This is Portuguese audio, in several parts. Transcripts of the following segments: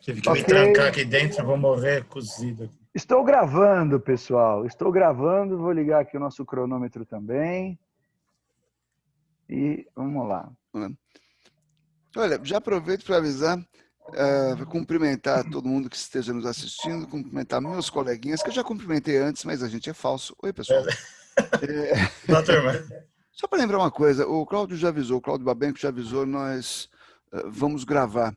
Tive que me Ok. trancar aqui dentro, vou morrer cozido aqui. Estou gravando, pessoal. Estou gravando. Vou ligar aqui o nosso cronômetro também. E vamos lá. Olha, já aproveito para avisar, cumprimentar todo mundo que esteja nos assistindo, cumprimentar meus coleguinhas, que eu já cumprimentei antes, mas a gente é falso. Oi, pessoal. Olá, turma. Só para lembrar uma coisa, o Cláudio já avisou, o Cláudio Babenco já avisou, nós vamos gravar.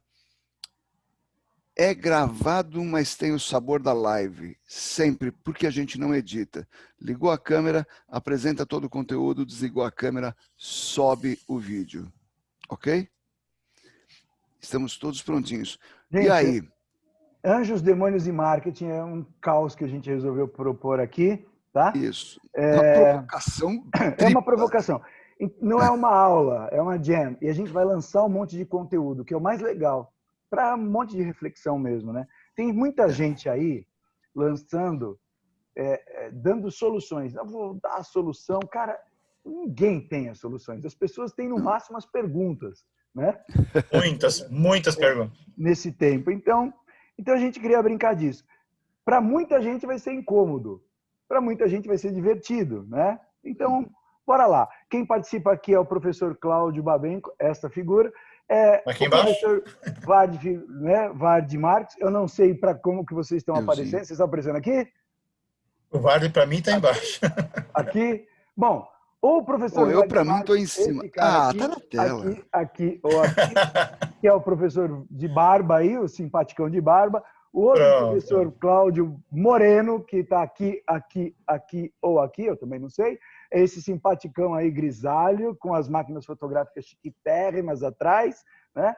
É gravado, mas tem o sabor da live, sempre, porque a gente não edita. Ligou a câmera, apresenta todo o conteúdo, desligou a câmera, sobe o vídeo. Ok? Estamos todos prontinhos. Gente, e aí? Anjos, Demônios e Marketing é um caos que a gente resolveu propor aqui, tá? Isso. Uma provocação. É uma provocação. Não é uma aula, é uma jam. E a gente vai lançar um monte de conteúdo, que é o mais legal, para um monte de reflexão mesmo, né? Tem muita gente aí lançando, dando soluções. Eu vou dar a solução. Cara, ninguém tem as soluções. As pessoas têm, no máximo, as perguntas, né? Muitas perguntas. Nesse tempo. Então a gente queria brincar disso. Para muita gente vai ser incômodo. Para muita gente vai ser divertido, né? Então, bora lá. Quem participa aqui é o professor Cláudio Babenco, essa figura. Aqui o embaixo? Professor Vard Marques. Eu não sei para como que vocês estão aparecendo. Vocês estão aparecendo aqui? O Vard para mim está embaixo. Aqui. Bom, o professor eu para mim estou em cima. Aqui, tá na tela. Aqui, que é o professor de barba aí, o simpaticão de barba. O outro professor Cláudio Moreno, que está aqui ou aqui, eu também não sei. É esse simpaticão aí grisalho, com as máquinas fotográficas chiquitérrimas atrás, né?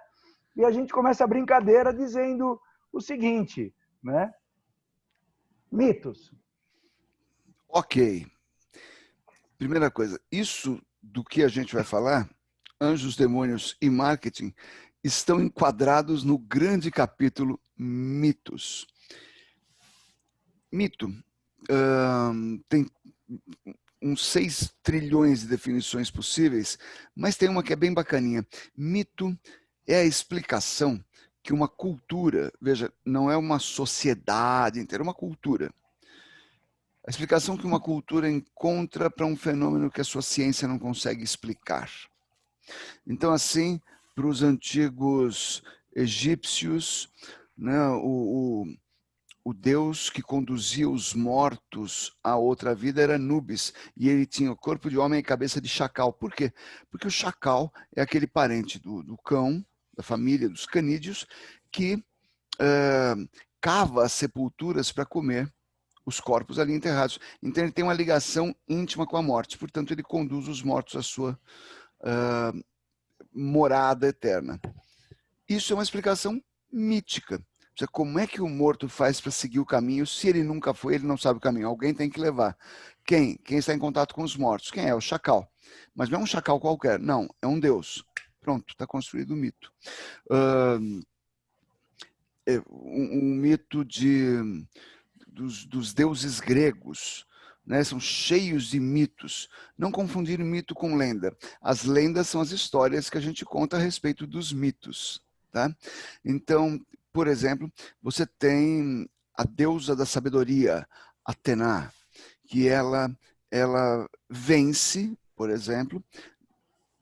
E a gente começa a brincadeira dizendo o seguinte, né? Mitos. Ok. Primeira coisa, isso do que a gente vai falar, Anjos, Demônios e Marketing, estão enquadrados no grande capítulo Mitos. Mito tem uns 6 trilhões de definições possíveis, mas tem uma que é bem bacaninha. Mito é a explicação que uma cultura, veja, não é uma sociedade inteira, é uma cultura. A explicação que uma cultura encontra para um fenômeno que a sua ciência não consegue explicar. Então, assim, para os antigos egípcios, né, o deus que conduzia os mortos à outra vida era Anubis, e ele tinha o corpo de homem e cabeça de chacal. Por quê? Porque o chacal é aquele parente do cão, da família dos canídeos, que cava as sepulturas para comer os corpos ali enterrados. Então ele tem uma ligação íntima com a morte, portanto ele conduz os mortos à sua morada eterna. Isso é uma explicação mítica. Como é que o morto faz para seguir o caminho? Se ele nunca foi, ele não sabe o caminho. Alguém tem que levar. Quem? Quem está em contato com os mortos? Quem é? O chacal. Mas não é um chacal qualquer. Não, é um deus. Pronto, está construído o mito. Um mito dos deuses gregos, né? São cheios de mitos. Não confundir mito com lenda. As lendas são as histórias que a gente conta a respeito dos mitos. Tá? Então, por exemplo, você tem a deusa da sabedoria, Atena, que ela vence, por exemplo,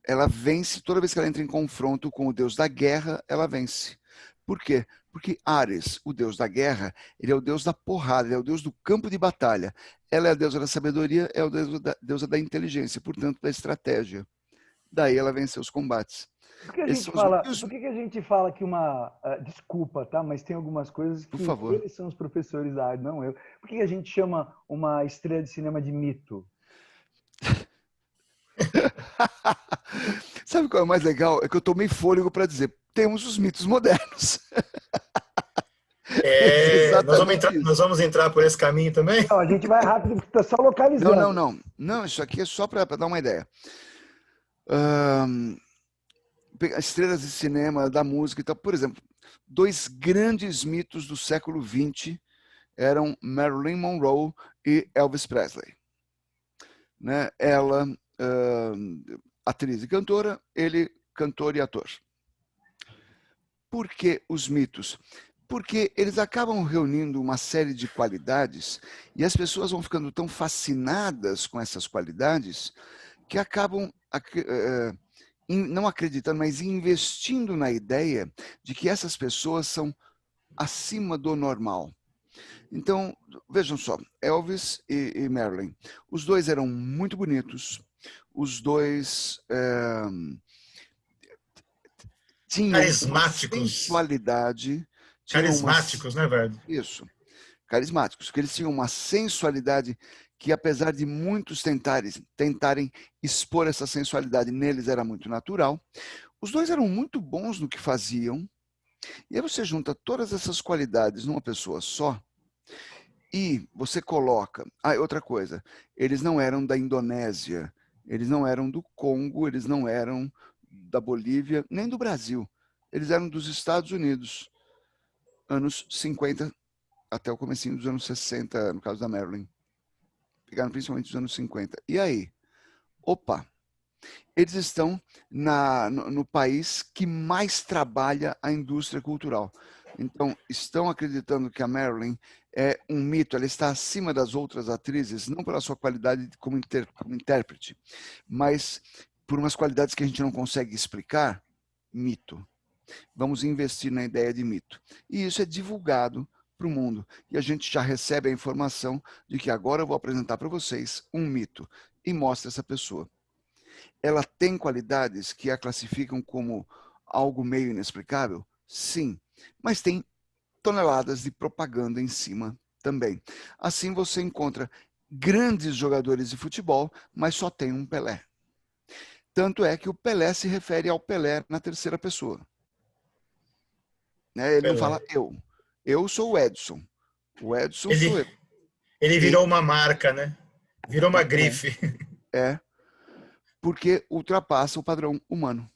ela vence toda vez que ela entra em confronto com o deus da guerra, ela vence. Por quê? Porque Ares, o deus da guerra, ele é o deus da porrada, ele é o deus do campo de batalha. Ela é a deusa da sabedoria, é a deusa da inteligência, portanto, da estratégia. Daí ela venceu os combates. Por que a gente fala que uma... desculpa, tá? Mas tem algumas coisas que eles são os professores da área, não eu. Por que a gente chama uma estrela de cinema de mito? Sabe qual é o mais legal? É que eu tomei fôlego para dizer, temos os mitos modernos. Nós vamos entrar por esse caminho também? Não, a gente vai rápido, porque está só localizando. Não, isso aqui é só para dar uma ideia. Estrelas de cinema, da música e tal. Por exemplo, 2 grandes mitos do século XX eram Marilyn Monroe e Elvis Presley. Né? Ela, atriz e cantora, ele, cantor e ator. por que os mitos? Porque eles acabam reunindo uma série de qualidades e as pessoas vão ficando tão fascinadas com essas qualidades que acabam não acreditando, mas investindo na ideia de que essas pessoas são acima do normal. Então, vejam só, Elvis e Marilyn, os dois eram muito bonitos, os dois tinham Carismáticos. uma sensualidade. Carismáticos, né, velho? Isso, carismáticos, porque eles tinham uma sensualidade que, apesar de muitos tentarem expor essa sensualidade, neles era muito natural. Os dois eram muito bons no que faziam, e aí você junta todas essas qualidades numa pessoa só, e você coloca... outra coisa, eles não eram da Indonésia, eles não eram do Congo, eles não eram da Bolívia, nem do Brasil. Eles eram dos Estados Unidos, anos 50 até o comecinho dos anos 60, no caso da Marilyn. Pegaram principalmente os anos 50. E aí? Opa! Eles estão no país que mais trabalha a indústria cultural. Então, estão acreditando que a Marilyn é um mito, ela está acima das outras atrizes, não pela sua qualidade como intérprete, mas por umas qualidades que a gente não consegue explicar, mito. Vamos investir na ideia de mito. E isso é divulgado para o mundo. E a gente já recebe a informação de que agora eu vou apresentar para vocês um mito. E mostra essa pessoa. Ela tem qualidades que a classificam como algo meio inexplicável? Sim. Mas tem toneladas de propaganda em cima também. Assim você encontra grandes jogadores de futebol, mas só tem um Pelé. Tanto é que o Pelé se refere ao Pelé na terceira pessoa. Ele não fala eu. Eu sou o Edson. O Edson sou eu. Ele virou uma marca, né? Virou uma grife. Porque ultrapassa o padrão humano.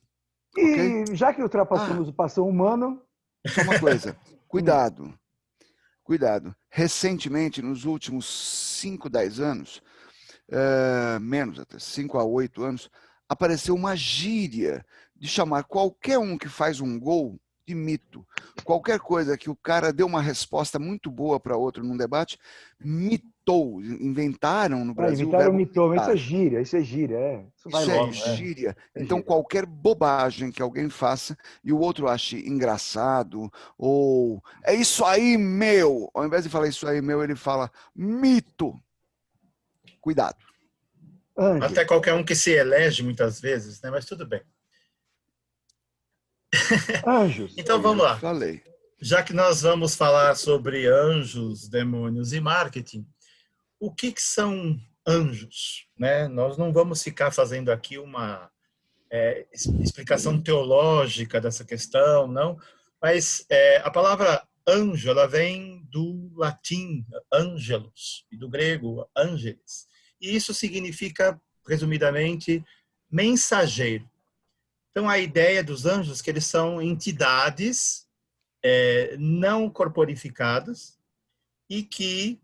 E Okay? já que ultrapassamos o padrão humano... Só uma coisa. Cuidado. Cuidado. Recentemente, nos últimos 5, 10 anos, menos até 5 a 8 anos, apareceu uma gíria de chamar qualquer um que faz um gol de mito. Qualquer coisa que o cara deu uma resposta muito boa para outro num debate, mitou. Inventaram no Brasil inventaram o mitou, mitar. Isso é gíria. Isso vai é logo. Gíria. É então, gíria. qualquer bobagem que alguém faça e o outro ache engraçado, ou é isso aí, meu. Ao invés de falar isso aí, meu, ele fala mito. Cuidado. Anjo. Até qualquer um que se elege muitas vezes, né? Mas tudo bem. Anjos. Então vamos lá. Falei. Já que nós vamos falar sobre anjos, demônios e marketing, o que são anjos? Né? Nós não vamos ficar fazendo aqui uma explicação teológica dessa questão, não. Mas a palavra anjo, ela vem do latim angelus e do grego angelis. E isso significa, resumidamente, mensageiro. Então, a ideia dos anjos é que eles são entidades não corporificadas e que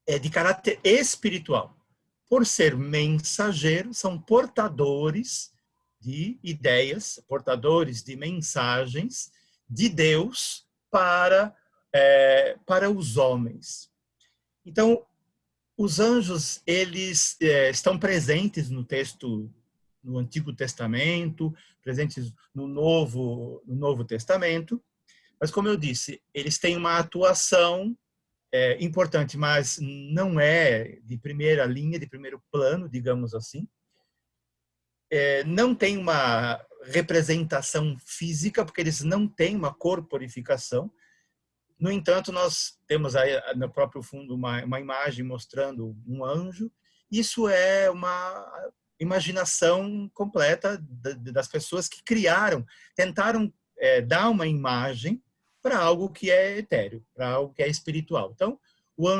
é de caráter espiritual. Por ser mensageiros, são portadores de ideias, portadores de mensagens de Deus para os homens. Então, os anjos, eles estão presentes no texto, no Antigo Testamento, presentes no Novo Testamento, mas, como eu disse, eles têm uma atuação importante, mas não é de primeira linha, de primeiro plano, digamos assim. Não tem uma representação física, porque eles não têm uma corporificação. No entanto, nós temos aí no próprio fundo uma imagem mostrando um anjo. Isso é uma imaginação completa das pessoas que criaram, tentaram dar uma imagem para algo que é etéreo, para algo que é espiritual. Então, os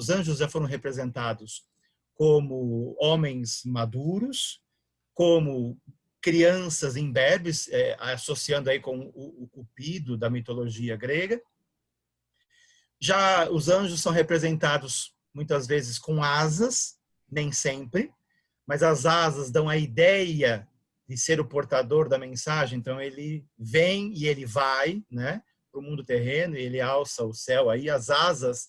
anjos já foram representados como homens maduros, como crianças imberbes, associando aí com o Cupido da mitologia grega. Já os anjos são representados muitas vezes com asas, nem sempre, mas as asas dão a ideia de ser o portador da mensagem. Então ele vem e ele vai, né, para o mundo terreno, e ele alça o céu. Aí as asas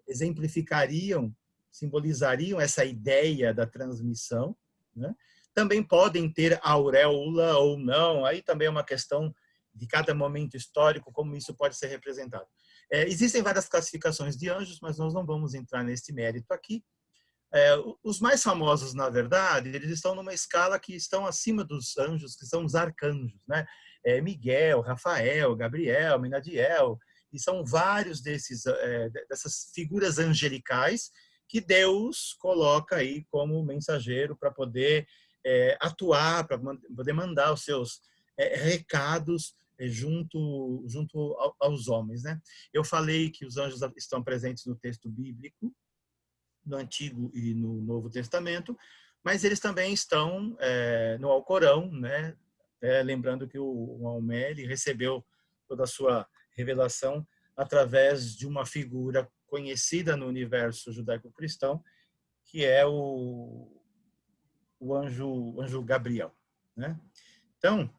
exemplificariam, simbolizariam essa ideia da transmissão, né? Também podem ter auréola ou não, aí também é uma questão de cada momento histórico, como isso pode ser representado. Existem várias classificações de anjos, mas nós não vamos entrar nesse mérito aqui. Os mais famosos, na verdade, eles estão numa escala que estão acima dos anjos, que são os arcanjos, né? Miguel, Rafael, Gabriel, Menadiel, e são vários dessas figuras angelicais que Deus coloca aí como mensageiro para poder atuar, para poder mandar os seus recados junto aos homens, né? Eu falei que os anjos estão presentes no texto bíblico, no Antigo e no Novo Testamento, mas eles também estão no Alcorão, né? Lembrando que o Maomé recebeu toda a sua revelação através de uma figura conhecida no universo judaico-cristão, que é o anjo Gabriel, né? Então,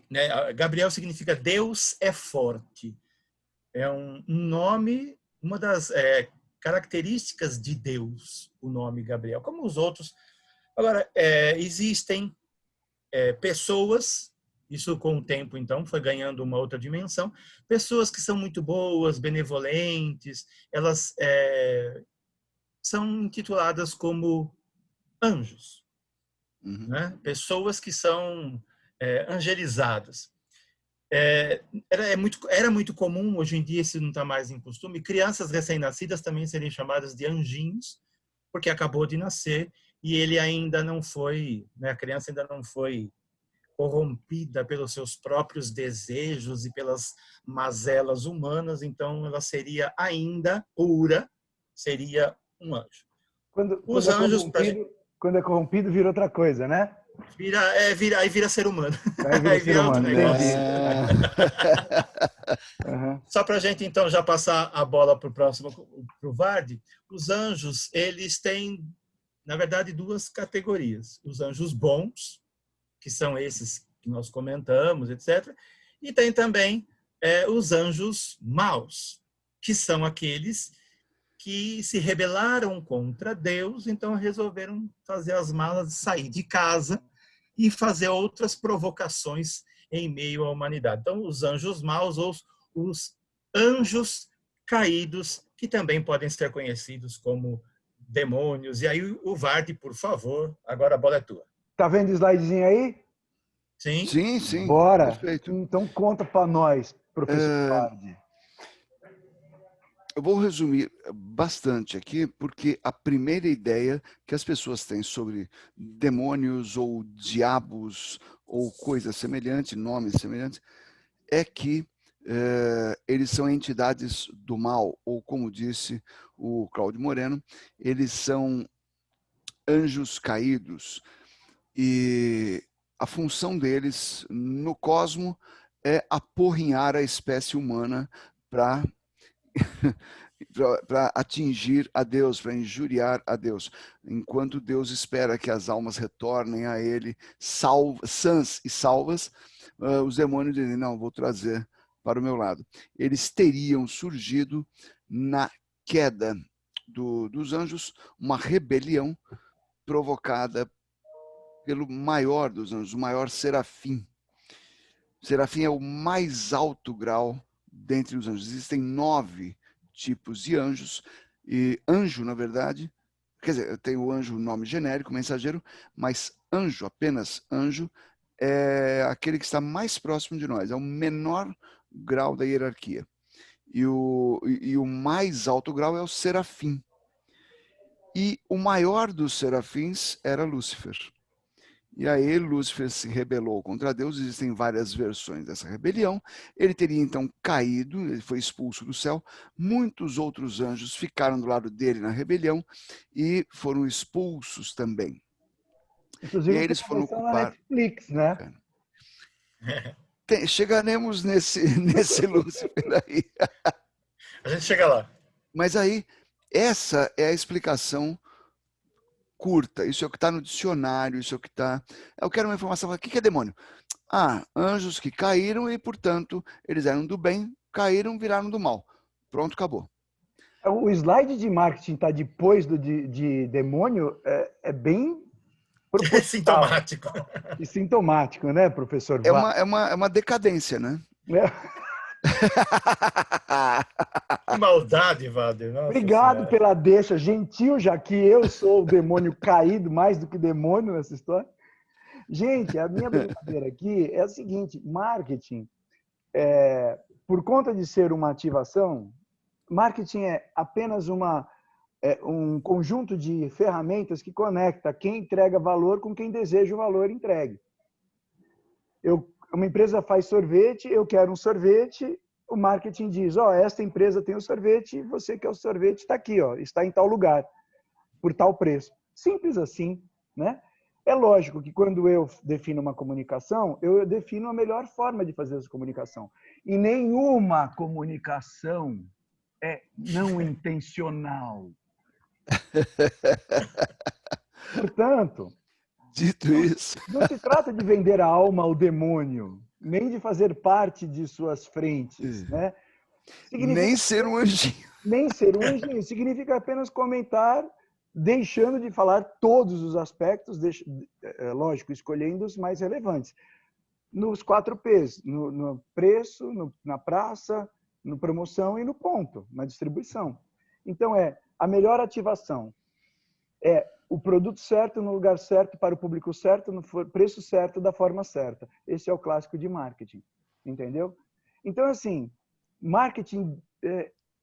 né, Gabriel significa Deus é forte. É um nome, uma das características de Deus, o nome Gabriel, como os outros. Agora, existem pessoas, isso com o tempo, então, foi ganhando uma outra dimensão, pessoas que são muito boas, benevolentes, elas são intituladas como anjos, né? Pessoas que são angelizadas. Era muito comum, hoje em dia isso não está mais em costume, crianças recém-nascidas também serem chamadas de anjinhos, porque acabou de nascer e ele ainda não foi, né, a criança ainda não foi corrompida pelos seus próprios desejos e pelas mazelas humanas, então ela seria ainda pura, seria um anjo. Os anjos, quando é corrompido, vira outra coisa, né? Aí vira ser humano. Aí vira ser outro humano, negócio. Uhum. Só para a gente, então, já passar a bola para o próximo, para o Vardi, os anjos, eles têm, na verdade, duas categorias. Os anjos bons, que são esses que nós comentamos, etc. E tem também os anjos maus, que são aqueles que se rebelaram contra Deus, então resolveram fazer as malas, sair de casa e fazer outras provocações em meio à humanidade. Então, os anjos maus ou os anjos caídos, que também podem ser conhecidos como demônios. E aí, o Vardi, por favor, agora a bola é tua. Tá vendo o slidezinho aí? Sim? Sim, sim. Bora. Perfeito. Então conta para nós, professor Vardi. Eu vou resumir bastante aqui, porque a primeira ideia que as pessoas têm sobre demônios ou diabos ou coisas semelhantes, nomes semelhantes, é que eles são entidades do mal, ou como disse o Cláudio Moreno, eles são anjos caídos. E a função deles no cosmo é apurrinhar a espécie humana para atingir a Deus, para injuriar a Deus. Enquanto Deus espera que as almas retornem a Ele sãs e salvas, os demônios dizem, não, vou trazer para o meu lado. Eles teriam surgido na queda dos anjos, uma rebelião provocada pelo maior dos anjos, o maior serafim. Serafim é o mais alto grau dentre os anjos. Existem 9 tipos de anjos, e anjo, na verdade, quer dizer, tem o anjo, nome genérico, mensageiro, mas anjo, apenas anjo, é aquele que está mais próximo de nós, é o menor grau da hierarquia. E o mais alto grau é o serafim. E o maior dos serafins era Lúcifer. E aí Lúcifer se rebelou contra Deus, existem várias versões dessa rebelião, ele teria então caído, ele foi expulso do céu, muitos outros anjos ficaram do lado dele na rebelião e foram expulsos também. Inclusive, e aí eles foram ocupar... na Netflix, né? Chegaremos nesse Lúcifer aí. A gente chega lá. Mas aí, essa é a explicação curta, isso é o que está no dicionário, isso é o que está... Eu quero uma informação, o que é demônio? Ah, anjos que caíram e, portanto, eles eram do bem, caíram, viraram do mal. Pronto, acabou. O slide de marketing está depois de demônio, é bem É proposital sintomático. e sintomático, né, professor É Vaz? uma decadência, né? Que maldade, Wader. Nossa Obrigado Senhora. pela deixa gentil, já que eu sou o demônio caído mais do que demônio nessa história. Gente, a minha brincadeira aqui é a seguinte: marketing, por conta de ser uma ativação, marketing é apenas um conjunto de ferramentas que conecta quem entrega valor com quem deseja o valor entregue. Uma empresa faz sorvete, eu quero um sorvete, o marketing diz, esta empresa tem o sorvete, você quer o sorvete, está aqui, está em tal lugar, por tal preço. Simples assim, né? É lógico que quando eu defino uma comunicação, eu defino a melhor forma de fazer essa comunicação. E nenhuma comunicação é não intencional. Portanto, dito isso, não se trata de vender a alma ao demônio, nem de fazer parte de suas frentes, né? nem ser um anjinho. Nem ser um anjinho. Significa apenas comentar, deixando de falar todos os aspectos, lógico, escolhendo os mais relevantes. Nos 4 P's, no preço, na praça, na promoção e no ponto, na distribuição. Então, a melhor ativação é o produto certo, no lugar certo, para o público certo, no preço certo, da forma certa. Esse é o clássico de marketing, entendeu? Então, assim, marketing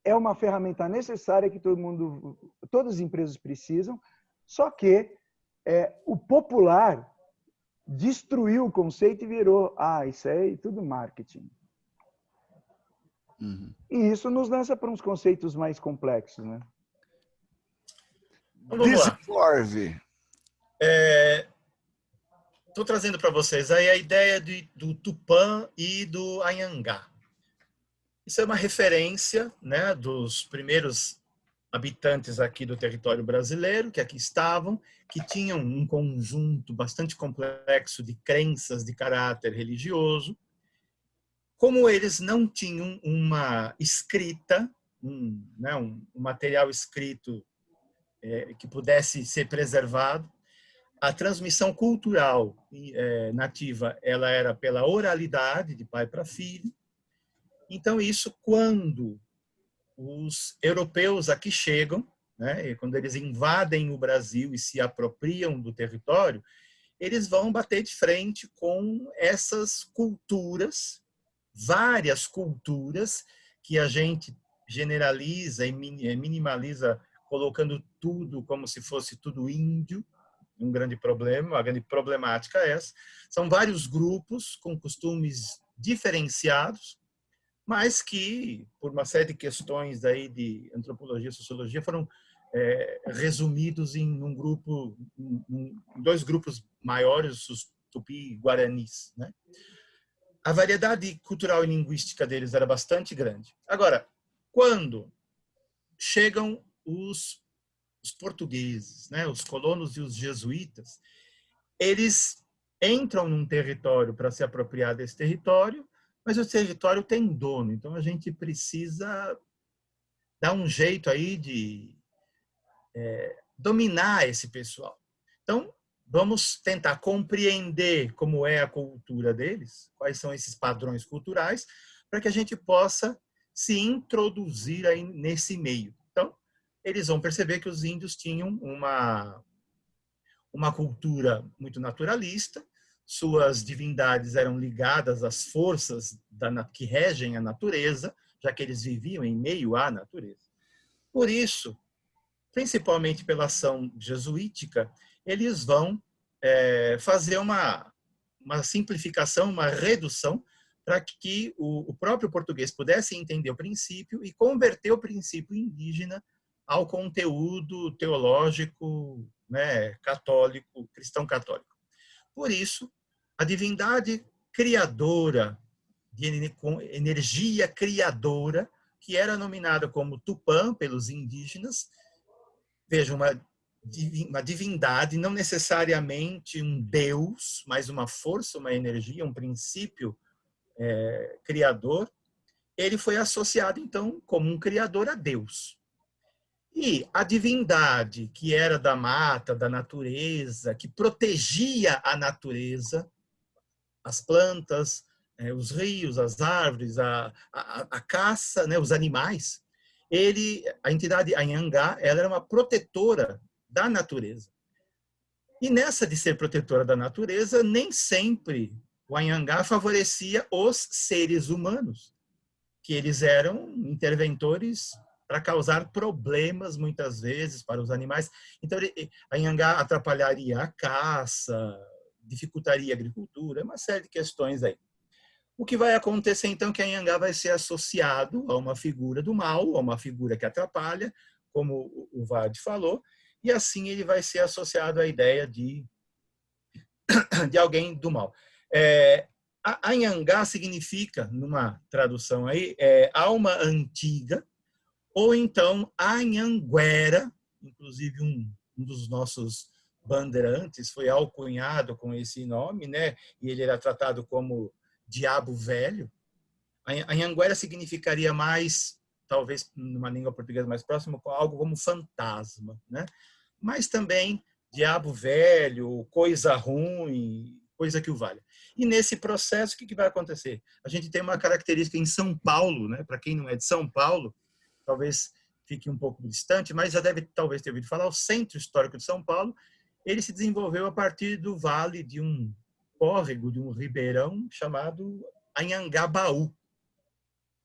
é uma ferramenta necessária que todas as empresas precisam, só que o popular destruiu o conceito e virou, isso é tudo marketing. Uhum. E isso nos lança para uns conceitos mais complexos, né? Então, vamos lá. Desenvolve. Estou trazendo para vocês aí a ideia do Tupã e do Anhangá. Isso é uma referência, né, dos primeiros habitantes aqui do território brasileiro, que aqui estavam, que tinham um conjunto bastante complexo de crenças de caráter religioso. Como eles não tinham uma escrita, um material escrito que pudesse ser preservado, a transmissão cultural nativa ela era pela oralidade, de pai para filho. Então, isso, quando os europeus aqui chegam, né, e quando eles invadem o Brasil e se apropriam do território, eles vão bater de frente com essas culturas, várias culturas, que a gente generaliza e minimaliza, colocando tudo como se fosse tudo índio. Um grande problema, uma grande problemática é essa. São vários grupos com costumes diferenciados, mas que, por uma série de questões aí de antropologia e sociologia, foram resumidos em dois grupos maiores, os tupi-guaranis, né? A variedade cultural e linguística deles era bastante grande. Agora, quando chegam os portugueses, né, os colonos e os jesuítas, eles entram num território para se apropriar desse território, mas o território tem dono, então a gente precisa dar um jeito aí de dominar esse pessoal. Então, vamos tentar compreender como é a cultura deles, quais são esses padrões culturais, para que a gente possa se introduzir aí nesse meio. Então, eles vão perceber que os índios tinham uma cultura muito naturalista, suas divindades eram ligadas às forças que regem a natureza, já que eles viviam em meio à natureza. Por isso, principalmente pela ação jesuítica, eles vão fazer uma simplificação, uma redução, para que o próprio português pudesse entender o princípio e converter o princípio indígena ao conteúdo teológico, né, católico, cristão católico. Por isso, a divindade criadora, com energia criadora, que era nominada como Tupã pelos indígenas, veja, uma uma divindade, não necessariamente um Deus, mas uma força, uma energia, um princípio criador. Ele foi associado, então, como um criador a Deus. E a divindade, que era da mata, da natureza, que protegia a natureza, as plantas, os rios, as árvores, a caça, né, os animais, a entidade Anhangá, ela era uma protetora da natureza. E nessa de ser protetora da natureza, nem sempre o Anhangá favorecia os seres humanos, que eles eram interventores para causar problemas, muitas vezes, para os animais. Então, a Anhangá atrapalharia a caça, dificultaria a agricultura, uma série de questões aí. O que vai acontecer, então, é que a Anhangá vai ser associado a uma figura do mal, a uma figura que atrapalha, como o Vard falou, e assim ele vai ser associado à ideia de alguém do mal. A Anhangá significa, numa tradução aí, alma antiga, ou então Anhanguera, inclusive um dos nossos bandeirantes foi alcunhado com esse nome, né? E ele era tratado como diabo velho. Anhanguera significaria mais, talvez numa língua portuguesa mais próxima, algo como fantasma, né? Mas também diabo velho, coisa ruim, coisa que o valha. E nesse processo, o que vai acontecer? A gente tem uma característica em São Paulo, né? Para quem não é de São Paulo, talvez fique um pouco distante, mas já deve talvez ter ouvido falar, o Centro Histórico de São Paulo, ele se desenvolveu a partir do vale de um córrego, de um ribeirão chamado Anhangabaú.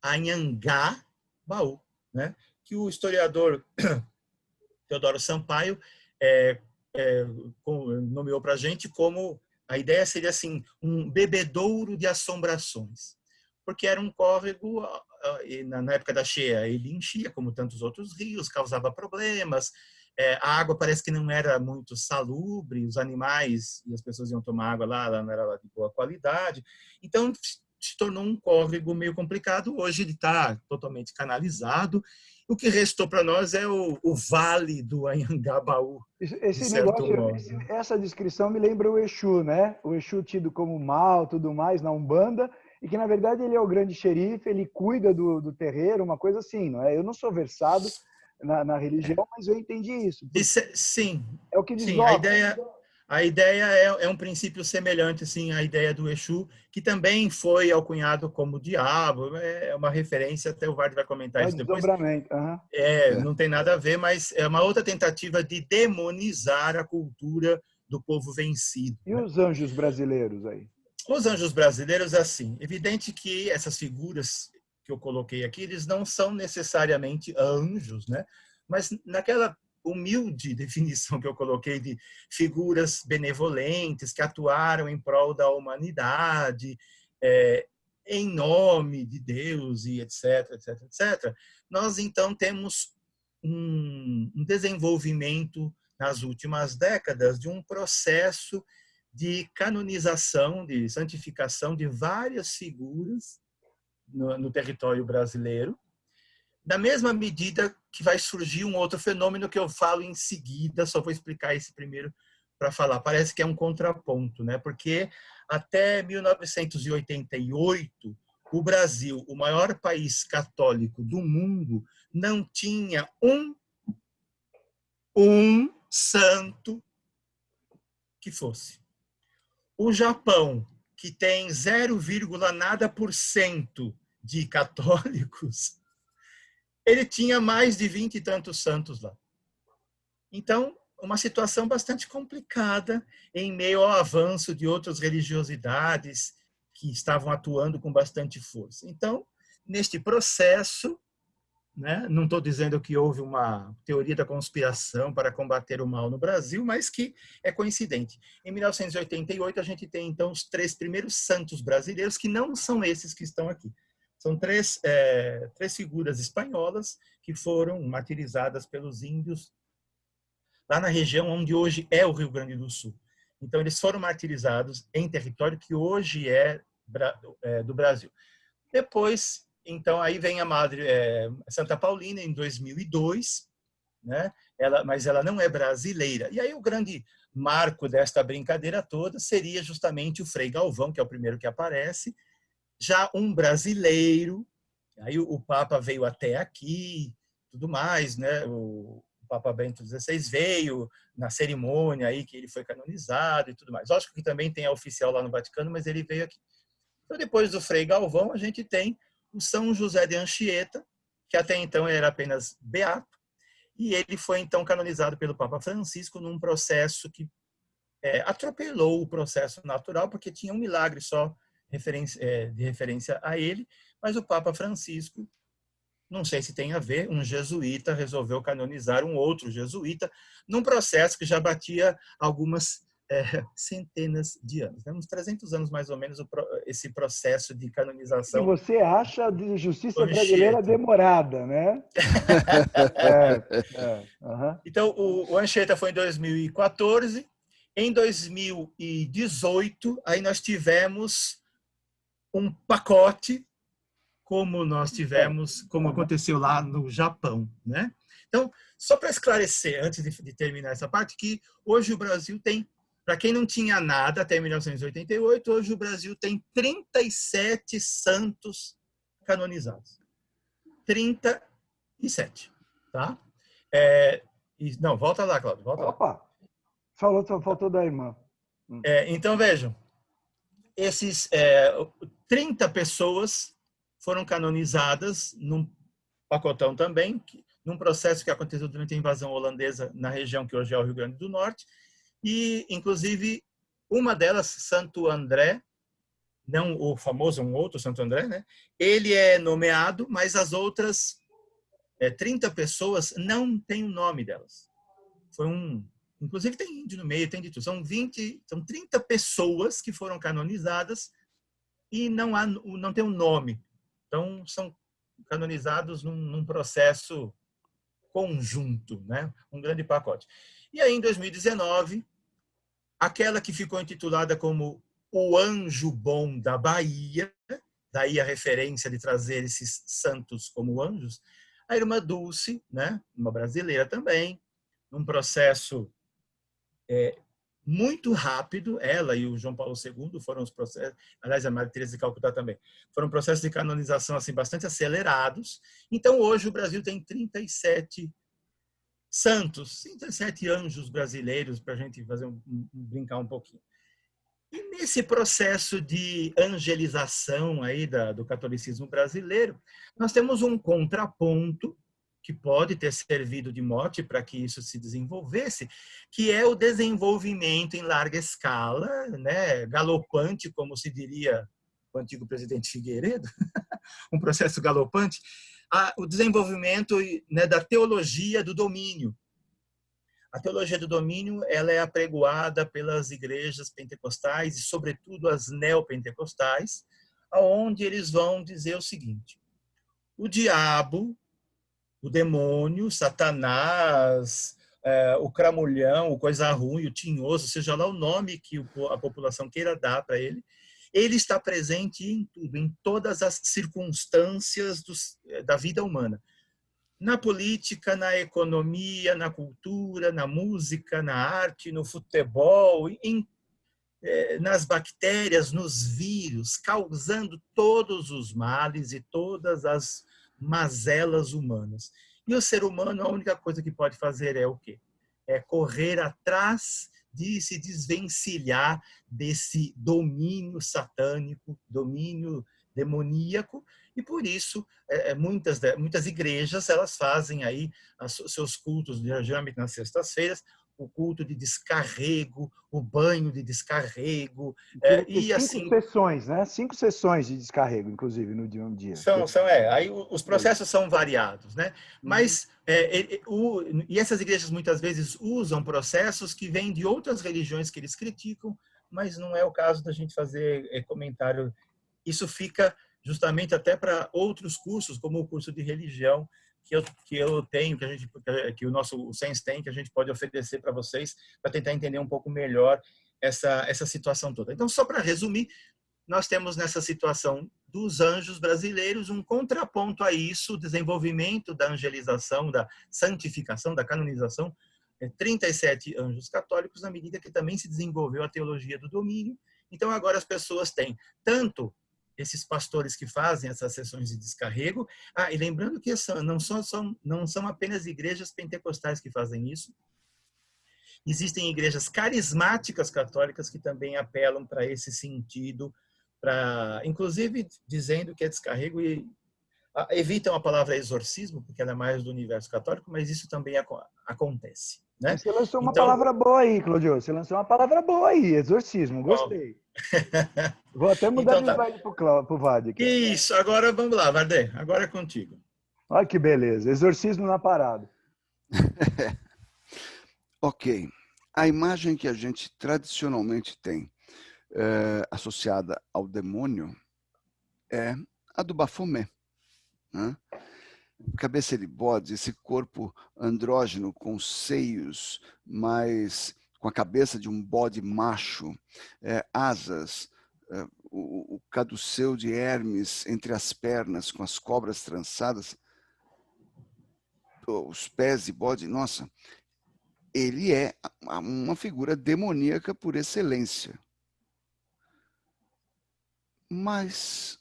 Anhangabaú, né? Que o historiador Teodoro Sampaio nomeou para a gente como a ideia seria assim, um bebedouro de assombrações, porque era um córrego, na época da cheia, ele enchia, como tantos outros rios, causava problemas, a água parece que não era muito salubre, os animais e as pessoas iam tomar água lá, ela não era lá de boa qualidade, então se tornou um córrego meio complicado. Hoje ele está totalmente canalizado. O que restou para nós é o vale do Anhangabaú. Esse negócio, essa descrição me lembra o Exu, né? O Exu tido como mal, tudo mais, na Umbanda, e que na verdade ele é o grande xerife, ele cuida do terreiro, uma coisa assim, não é? Eu não sou versado na religião, mas eu entendi isso. Sim, é o que sim. A ideia é um princípio semelhante assim, à ideia do Exu, que também foi alcunhado como diabo, é uma referência, até o Vard vai comentar isso depois. Desdobramento. Não tem nada a ver, mas é uma outra tentativa de demonizar a cultura do povo vencido. E os anjos brasileiros aí? Os anjos brasileiros, assim, evidente que essas figuras que eu coloquei aqui, eles não são necessariamente anjos, né? Mas naquela humilde definição que eu coloquei de figuras benevolentes que atuaram em prol da humanidade, em nome de Deus e etc, etc, etc, nós então temos um desenvolvimento nas últimas décadas de um processo de canonização, de santificação de várias figuras no território brasileiro, na mesma medida que vai surgir um outro fenômeno que eu falo em seguida, só vou explicar esse primeiro para falar. Parece que é um contraponto, né? Porque até 1988, o Brasil, o maior país católico do mundo, não tinha um santo que fosse. O Japão, que tem 0, nada por cento de católicos, ele tinha mais de 20 e tantos santos lá. Então, uma situação bastante complicada em meio ao avanço de outras religiosidades que estavam atuando com bastante força. Então, neste processo, né, não estou dizendo que houve uma teoria da conspiração para combater o mal no Brasil, mas que é coincidente. Em 1988, a gente tem, então, os 3 primeiros santos brasileiros, que não são esses que estão aqui. São três figuras espanholas que foram martirizadas pelos índios lá na região onde hoje é o Rio Grande do Sul. Então, eles foram martirizados em território que hoje é do Brasil. Depois, então, aí vem a Madre Santa Paulina, em 2002, né? mas ela não é brasileira. E aí o grande marco desta brincadeira toda seria justamente o Frei Galvão, que é o primeiro que aparece, já um brasileiro. Aí o Papa veio até aqui, tudo mais, né? O Papa Bento XVI veio na cerimônia aí que ele foi canonizado e tudo mais. Lógico que também tem a oficial lá no Vaticano, mas ele veio aqui. Então, depois do Frei Galvão, a gente tem o São José de Anchieta, que até então era apenas beato, e ele foi então canonizado pelo Papa Francisco num processo que atropelou o processo natural, porque tinha um milagre só de referência a ele, mas o Papa Francisco, não sei se tem a ver, um jesuíta resolveu canonizar um outro jesuíta num processo que já batia algumas centenas de anos, né? Uns 300 anos mais ou menos esse processo de E canonização. você acha de justiça brasileira Anchieta. demorada, né? Uhum. Então, o Anchieta foi em 2014. Em 2018, aí nós tivemos um pacote, como nós tivemos, como aconteceu lá no Japão, né? Então, só para esclarecer, antes de terminar essa parte, que hoje o Brasil tem, para quem não tinha nada até 1988, hoje o Brasil tem 37 santos canonizados. 37, tá? Não, volta lá, Cláudio, volta lá. Opa, faltou da irmã. Então, vejam, esses 30 pessoas foram canonizadas num pacotão também, num processo que aconteceu durante a invasão holandesa na região que hoje é o Rio Grande do Norte, e, inclusive, uma delas, Santo André, não o famoso, um outro Santo André, né? Ele é nomeado, mas as outras 30 pessoas não têm o nome delas. Inclusive tem índio no meio, tem de tudo. São 30 pessoas que foram canonizadas e não tem um nome. Então, são canonizados num processo conjunto, né? Um grande pacote. E aí, em 2019, aquela que ficou intitulada como O Anjo Bom da Bahia, daí a referência de trazer esses santos como anjos, a irmã Dulce, né? Uma brasileira também, num processo muito rápido, ela e o João Paulo II foram os processos, aliás, a Maria Teresa de Calcutá também, foram processos de canonização assim, bastante acelerados. Então, hoje, o Brasil tem 37 santos, 37 anjos brasileiros, para a gente brincar um pouquinho. E nesse processo de angelização aí do catolicismo brasileiro, nós temos um contraponto que pode ter servido de mote para que isso se desenvolvesse, que é o desenvolvimento em larga escala, né, galopante, como se diria o antigo presidente Figueiredo, um processo galopante, o desenvolvimento, né, da teologia do domínio. A teologia do domínio, ela é apregoada pelas igrejas pentecostais e, sobretudo, as neopentecostais, onde eles vão dizer o seguinte: o diabo, o demônio, Satanás, o cramulhão, o coisa ruim, o tinhoso, seja lá o nome que a população queira dar para ele, ele está presente em tudo, em todas as circunstâncias da vida humana. Na política, na economia, na cultura, na música, na arte, no futebol, nas bactérias, nos vírus, causando todos os males e todas as mazelas humanas. E o ser humano, a única coisa que pode fazer é o quê? É correr atrás de se desvencilhar desse domínio satânico, domínio demoníaco, e por isso muitas igrejas elas fazem aí seus cultos, geralmente nas sextas-feiras, o culto de descarrego, o banho de descarrego. E assim, 5 sessões, né? 5 sessões de descarrego, inclusive, no dia. Aí os processos são variados, né? Mas e essas igrejas muitas vezes usam processos que vêm de outras religiões que eles criticam, mas não é o caso da gente fazer comentário. Isso fica justamente até para outros cursos, como o curso de religião que eu tenho, que o nosso SENS tem, que a gente pode oferecer para vocês, para tentar entender um pouco melhor essa situação toda. Então, só para resumir, nós temos nessa situação dos anjos brasileiros um contraponto a isso, o desenvolvimento da angelização, da santificação, da canonização, 37 anjos católicos, na medida que também se desenvolveu a teologia do domínio. Então, agora as pessoas têm tanto esses pastores que fazem essas sessões de descarrego, e lembrando que não são apenas igrejas pentecostais que fazem isso, existem igrejas carismáticas católicas que também apelam para esse sentido, inclusive dizendo que é descarrego e evitam a palavra exorcismo, porque ela é mais do universo católico, mas isso também acontece. Né? Você lançou uma Então, palavra boa aí, Claudio. Você lançou uma palavra boa aí, exorcismo. Gostei. Vou até mudar então, de slide para o Vade. Isso, agora vamos lá, Vardê. Agora é contigo. Olha que beleza. Exorcismo na parada. Ok. A imagem que a gente tradicionalmente tem associada ao demônio é a do Baphomet. Né? Cabeça de bode, esse corpo andrógeno com seios, mas com a cabeça de um bode macho, asas, o caduceu de Hermes entre as pernas, com as cobras trançadas, os pés de bode, nossa, ele é uma figura demoníaca por excelência. Mas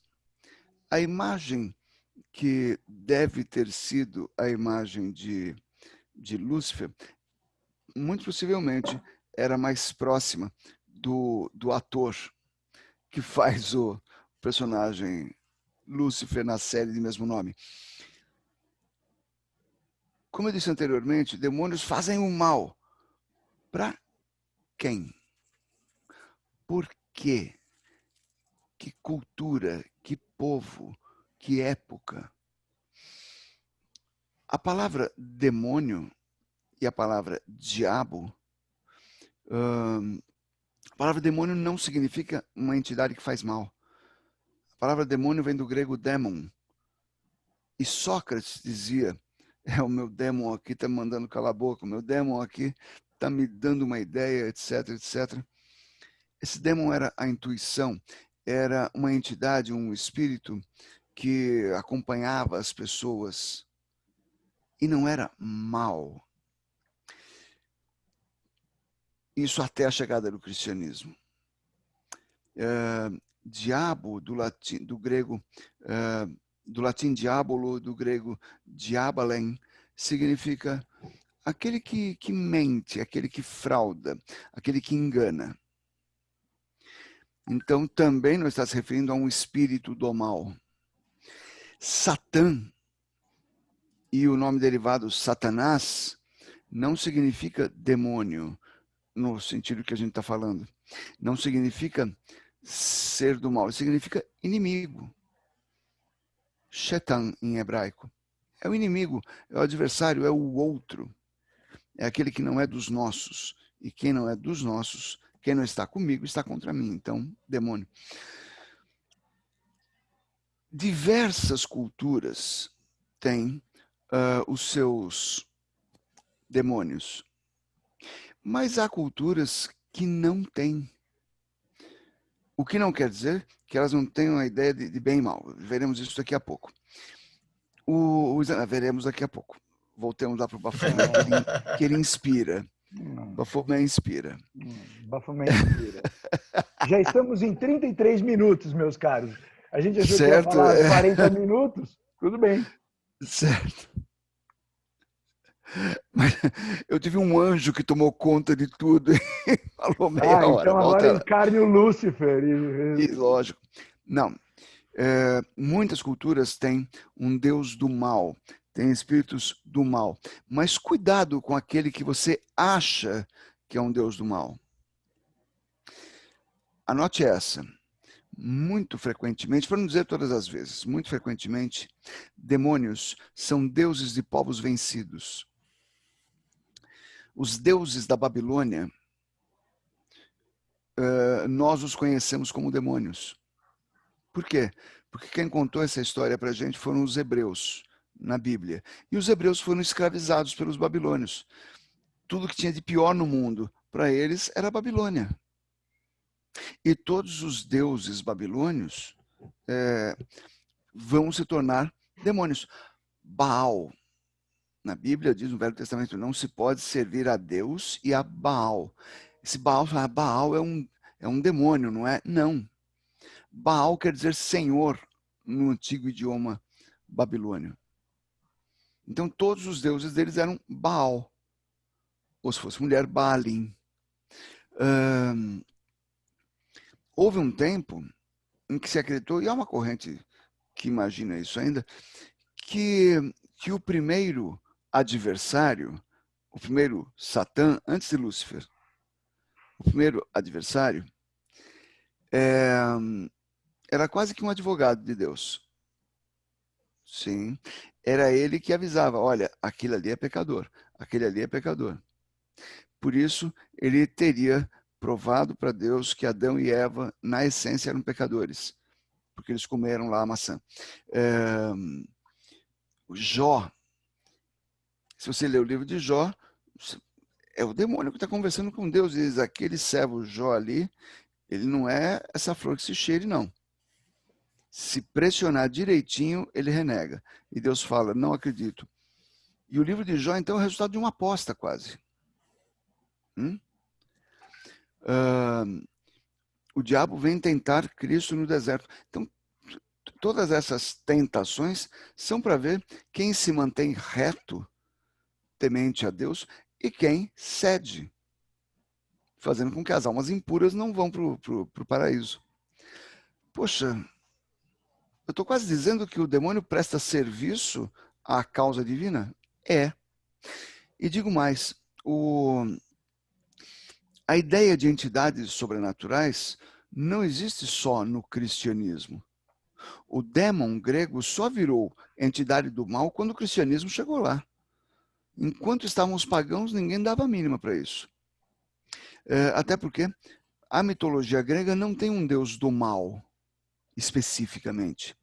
a imagem que deve ter sido a imagem de Lúcifer, muito possivelmente era mais próxima do ator que faz o personagem Lúcifer na série de mesmo nome. Como eu disse anteriormente, demônios fazem o mal. Para quem? Por quê? Que cultura? Que povo? Que época? A palavra demônio e a palavra diabo, a palavra demônio não significa uma entidade que faz mal. A palavra demônio vem do grego démon. E Sócrates dizia, o meu démon aqui está me mandando calar a boca, o meu démon aqui está me dando uma ideia, etc, etc. Esse démon era a intuição, era uma entidade, um espírito que acompanhava as pessoas e não era mal. Isso até a chegada do cristianismo. Diabo, do latim diabolo, do grego diabalen, significa aquele que mente, aquele que frauda, aquele que engana. Então, também não está se referindo a um espírito do mal. Satã, e o nome derivado Satanás, não significa demônio, no sentido que a gente está falando. Não significa ser do mal, significa inimigo. Shetan, em hebraico. É o inimigo, é o adversário, é o outro. É aquele que não é dos nossos. E quem não é dos nossos, quem não está comigo, está contra mim. Então, demônio. Diversas culturas têm os seus demônios. Mas há culturas que não têm. O que não quer dizer que elas não tenham a ideia de bem e mal. Veremos isso daqui a pouco. Veremos daqui a pouco. Voltemos lá para o Baphomet, que ele inspira. Baphomet inspira. Baphomet inspira. Já estamos em 33 minutos, meus caros. A gente achou que ia Certo, falar 40 minutos. Tudo bem. Certo. Mas eu tive um anjo que tomou conta de tudo e falou meia hora. Então agora encarne o Lúcifer. E lógico. Não. Muitas culturas têm um deus do mal, têm espíritos do mal. Mas cuidado com aquele que você acha que é um deus do mal. Anote essa. Muito frequentemente, para não dizer todas as vezes, muito frequentemente, demônios são deuses de povos vencidos. Os deuses da Babilônia, nós os conhecemos como demônios. Por quê? Porque quem contou essa história para a gente foram os hebreus, na Bíblia. E os hebreus foram escravizados pelos babilônios. Tudo que tinha de pior no mundo, para eles, era a Babilônia. E todos os deuses babilônios vão se tornar demônios. Baal, na Bíblia diz no Velho Testamento, não se pode servir a Deus e a Baal. Esse Baal é um demônio, não é? Não. Baal quer dizer senhor no antigo idioma babilônio. Então todos os deuses deles eram Baal. Ou se fosse mulher, Baalim. Houve um tempo em que se acreditou, e há uma corrente que imagina isso ainda, que o primeiro adversário, o primeiro Satã, antes de Lúcifer, o primeiro adversário, era quase que um advogado de Deus. Sim, era ele que avisava, olha, aquele ali é pecador, aquele ali é pecador. Por isso, ele teria provado para Deus que Adão e Eva, na essência, eram pecadores, porque eles comeram lá a maçã. Jó, se você ler o livro de Jó, é o demônio que está conversando com Deus, e diz, aquele servo Jó ali, ele não é essa flor que se cheire, não. Se pressionar direitinho, ele renega. E Deus fala, não acredito. E o livro de Jó, então, é o resultado de uma aposta, quase. O diabo vem tentar Cristo no deserto. Então, todas essas tentações são para ver quem se mantém reto, temente a Deus, e quem cede, fazendo com que as almas impuras não vão para o paraíso. Poxa, eu estou quase dizendo que o demônio presta serviço à causa divina? É. E digo mais, a ideia de entidades sobrenaturais não existe só no cristianismo. O démon grego só virou entidade do mal quando o cristianismo chegou lá. Enquanto estávamos pagãos, ninguém dava a mínima para isso. Até porque a mitologia grega não tem um deus do mal, especificamente.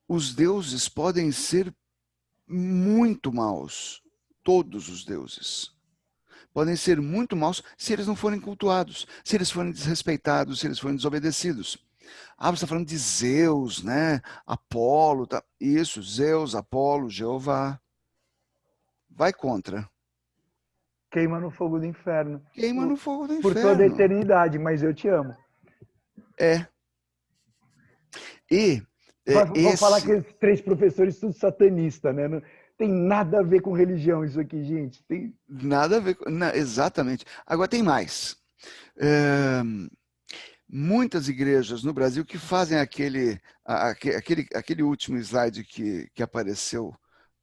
Os deuses podem ser muito maus, todos os deuses. Podem ser muito maus se eles não forem cultuados, se eles forem desrespeitados, se eles forem desobedecidos. Você está falando de Zeus, né? Apolo, tá? Isso, Zeus, Apolo, Jeová. Vai contra. Queima no fogo do inferno. Queima no fogo do inferno. Por toda a eternidade, mas eu te amo. Vamos falar que esses 3 professores tudo satanista, né? Não tem nada a ver com religião isso aqui, gente. Tem nada a ver com... Não, exatamente. Agora tem mais. Muitas igrejas no Brasil que fazem aquele último slide que apareceu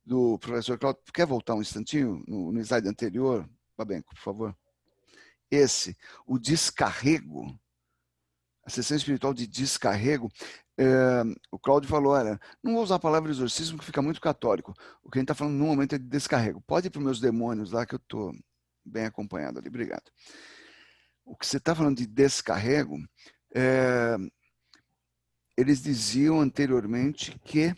do professor Cláudio. Quer voltar um instantinho no slide anterior, Babenco, por favor? O descarrego, a sessão espiritual de descarrego. O Cláudio falou, olha, não vou usar a palavra exorcismo que fica muito católico. O que a gente está falando no momento é de descarrego. Pode ir para os meus demônios lá que eu estou bem acompanhado ali, obrigado. O que você está falando de descarrego, eles diziam anteriormente que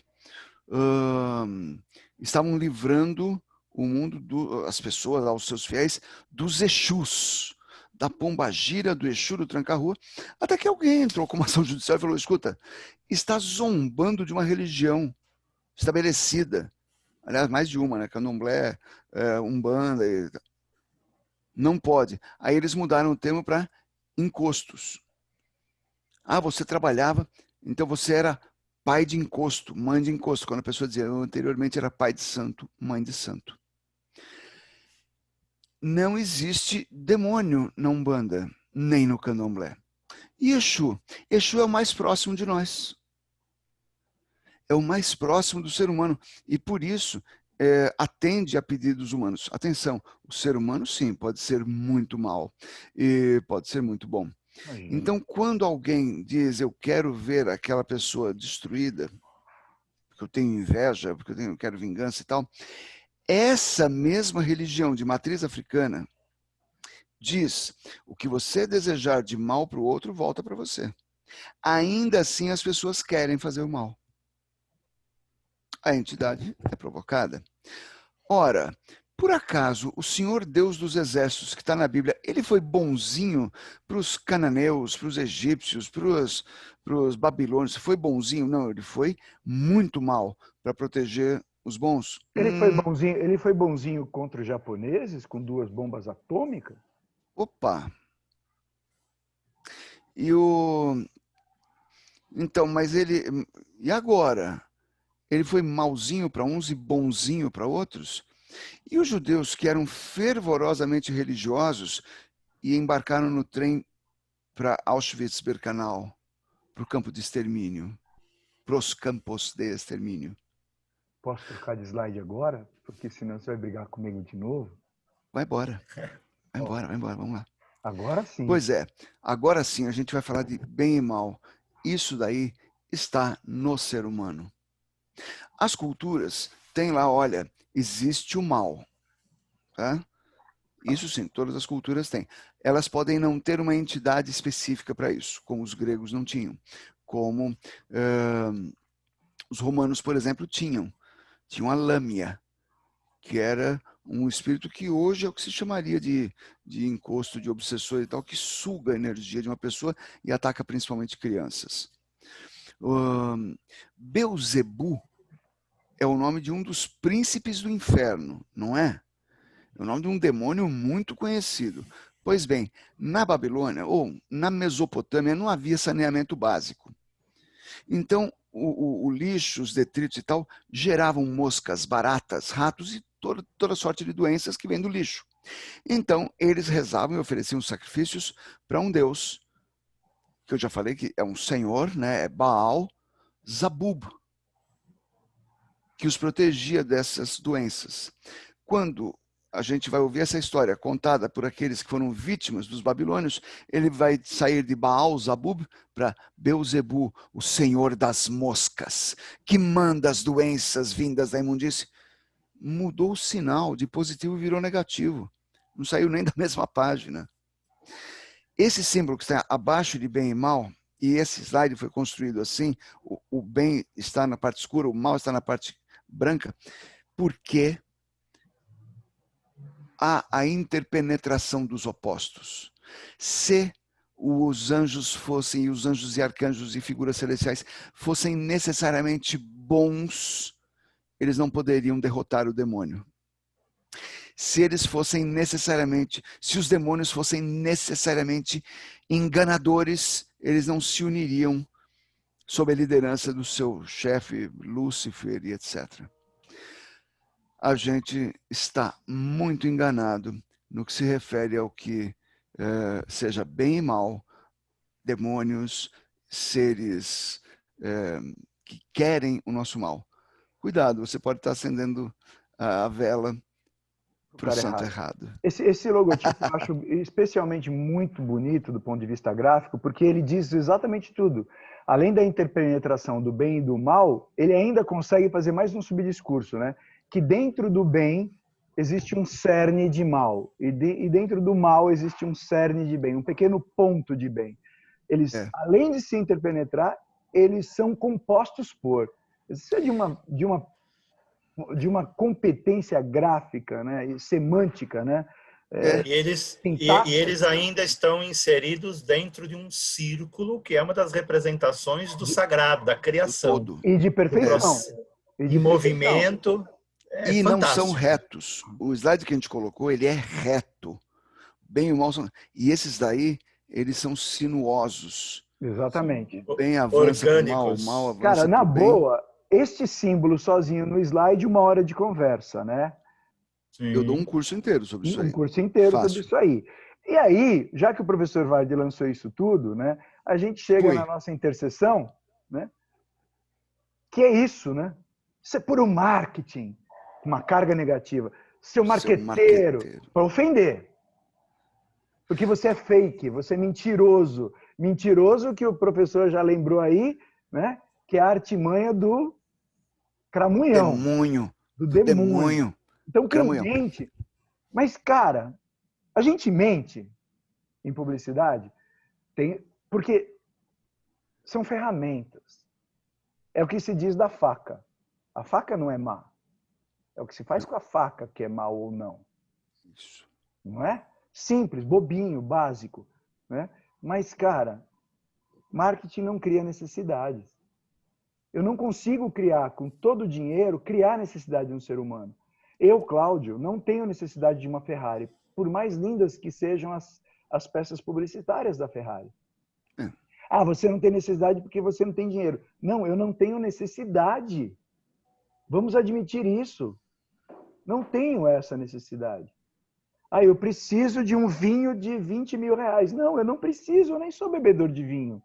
estavam livrando o mundo, as pessoas, os seus fiéis, dos Exus, da pombagira, do Exu, do tranca-rua, até que alguém entrou com uma ação judicial e falou, escuta, está zombando de uma religião estabelecida, aliás, mais de uma, né? Candomblé, Umbanda, não pode. Aí eles mudaram o termo para encostos. Você trabalhava, então você era pai de encosto, mãe de encosto, quando a pessoa dizia, eu anteriormente era pai de santo, mãe de santo. Não existe demônio na Umbanda, nem no Candomblé. E Exu? Exu é o mais próximo de nós. É o mais próximo do ser humano. E por isso, atende a pedidos humanos. Atenção, o ser humano, sim, pode ser muito mal. E pode ser muito bom. Então, quando alguém diz, eu quero ver aquela pessoa destruída, porque eu tenho inveja, porque eu quero vingança e tal, essa mesma religião de matriz africana diz, o que você desejar de mal para o outro, volta para você. Ainda assim, as pessoas querem fazer o mal. A entidade é provocada. Ora, Por acaso, o Senhor Deus dos Exércitos, que está na Bíblia, ele foi bonzinho para os cananeus, para os egípcios, para os babilônios? Foi bonzinho? Não, ele foi muito mal para proteger os bons. Ele foi bonzinho contra os japoneses com 2 bombas atômicas? Opa! Então, mas ele... E agora? Ele foi malzinho para uns e bonzinho para outros? E os judeus que eram fervorosamente religiosos e embarcaram no trem para Auschwitz-Birkenau, para o campo de extermínio, para os campos de extermínio. Posso trocar de slide agora? Porque senão você vai brigar comigo de novo. Vai embora, vamos lá. Agora sim. Pois é, agora sim a gente vai falar de bem e mal. Isso daí está no ser humano. As culturas têm lá, olha, existe o mal, tá? Isso sim, todas as culturas têm. Elas podem não ter uma entidade específica para isso, como os gregos não tinham, como os romanos, por exemplo, tinham. Tinham a lâmia, que era um espírito que hoje é o que se chamaria de encosto, de obsessor e tal, que suga a energia de uma pessoa e ataca principalmente crianças. Beelzebu é o nome de um dos príncipes do inferno, não é? É o nome de um demônio muito conhecido. Pois bem, na Babilônia ou na Mesopotâmia não havia saneamento básico. Então, o lixo, os detritos e tal, geravam moscas, baratas, ratos e toda sorte de doenças que vêm do lixo. Então, eles rezavam e ofereciam sacrifícios para um deus, que eu já falei que é um senhor, né? É Baal Zabub, que os protegia dessas doenças. Quando a gente vai ouvir essa história contada por aqueles que foram vítimas dos babilônios, ele vai sair de Baal Zabub para Beelzebu, o senhor das moscas, que manda as doenças vindas da imundície. Mudou o sinal, de positivo virou negativo. Não saiu nem da mesma página. Esse símbolo que está abaixo de bem e mal, e esse slide foi construído assim, o bem está na parte escura, o mal está na parte branca, porque há a interpenetração dos opostos. Se os anjos fossem, e os anjos e arcanjos e figuras celestiais fossem necessariamente bons, eles não poderiam derrotar o demônio. Se eles fossem necessariamente, se os demônios fossem necessariamente enganadores, eles não se uniriam sob a liderança do seu chefe Lúcifer e etc. A gente está muito enganado no que se refere ao que seja bem e mal, demônios, seres que querem o nosso mal. Cuidado, você pode estar acendendo a vela para o santo errado. Esse logotipo eu acho especialmente muito bonito do ponto de vista gráfico, porque ele diz exatamente tudo. Além da interpenetração do bem e do mal, ele ainda consegue fazer mais um subdiscurso, né? Que dentro do bem existe um cerne de mal, e dentro do mal existe um cerne de bem, um pequeno ponto de bem. Eles, além de se interpenetrar, eles são compostos por. Isso é de uma competência gráfica, né, e semântica, né? E eles ainda estão inseridos dentro de um círculo que é uma das representações do sagrado, da criação. E de perfeição. De movimento. E fantástico. Não são retos. O slide que a gente colocou, ele é reto. Bem e mal são... E esses daí, eles são sinuosos. Exatamente. O bem avança para o mal, o mal avança. Cara, na boa, este símbolo sozinho no slide, 1 hora de conversa, né? Sim. Eu dou um curso inteiro sobre isso aí. Um curso inteiro sobre isso aí. E aí, já que o professor Vardy lançou isso tudo, né? A gente chega na nossa interseção, né? Que é isso, né? Isso é puro marketing, uma carga negativa. Seu marqueteiro, para ofender. Porque você é fake, você é mentiroso. Mentiroso que o professor já lembrou aí, né? Que é a artimanha do cramunhão. Do demônio. Então, quem mente... Mas, cara, a gente mente em publicidade porque são ferramentas. É o que se diz da faca. A faca não é má. É o que se faz com a faca que é mal ou não. Isso. Não é? Simples, bobinho, básico. Né? Mas, cara, marketing não cria necessidades. Eu não consigo criar, com todo o dinheiro, criar necessidade de um ser humano. Eu, Cláudio, não tenho necessidade de uma Ferrari, por mais lindas que sejam as peças publicitárias da Ferrari. É. Ah, você não tem necessidade porque você não tem dinheiro. Não, eu não tenho necessidade. Vamos admitir isso. Não tenho essa necessidade. Ah, eu preciso de um vinho de 20 mil reais. Não, eu não preciso, eu nem sou bebedor de vinho.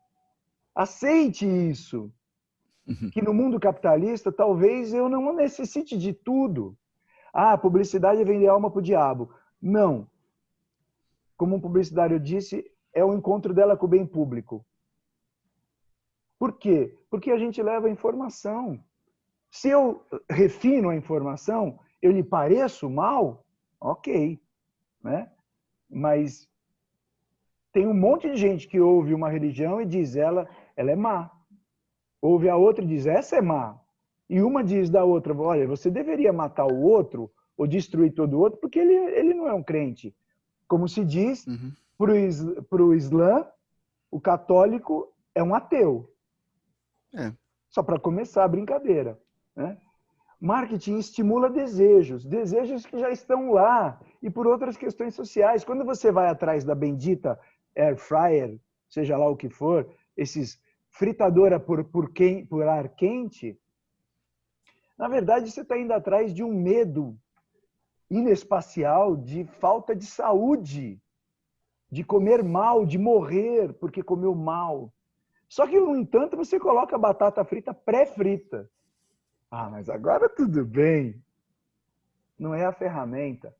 Aceite isso. Que no mundo capitalista, talvez eu não necessite de tudo. Ah, publicidade é vender alma para o diabo. Não. Como um publicitário disse, é o encontro dela com o bem público. Por quê? Porque a gente leva a informação. Se eu refino a informação, eu lhe pareço mal, ok. Né? Mas tem um monte de gente que ouve uma religião e diz ela é má. Ouve a outra e diz essa é má. E uma diz da outra, olha, você deveria matar o outro ou destruir todo o outro porque ele não é um crente. Como se diz, para o Islã, o católico é um ateu. É. Só para começar a brincadeira. Né? Marketing estimula desejos que já estão lá, e por outras questões sociais. Quando você vai atrás da bendita air fryer, seja lá o que for, esses fritadora por ar quente, na verdade você está indo atrás de um medo inespacial de falta de saúde, de comer mal, de morrer porque comeu mal. Só que, no entanto, você coloca a batata frita pré-frita. Ah, mas agora tudo bem. Não é a ferramenta.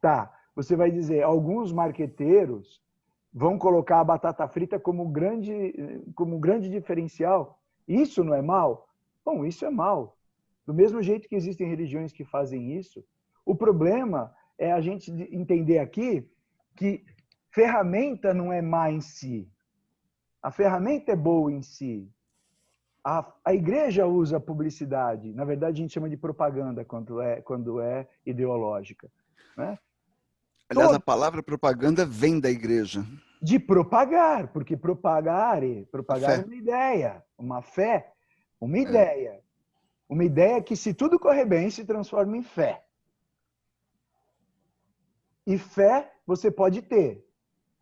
Tá, você vai dizer, alguns marqueteiros vão colocar a batata frita como grande diferencial. Isso não é mal? Bom, isso é mal. Do mesmo jeito que existem religiões que fazem isso, o problema é a gente entender aqui que ferramenta não é má em si. A ferramenta é boa em si. A igreja usa publicidade. Na verdade, a gente chama de propaganda quando é ideológica. Né? Aliás, a palavra propaganda vem da igreja. De propagar, porque propagar é uma ideia, uma fé, uma ideia. Uma ideia que, se tudo correr bem, se transforma em fé. E fé você pode ter.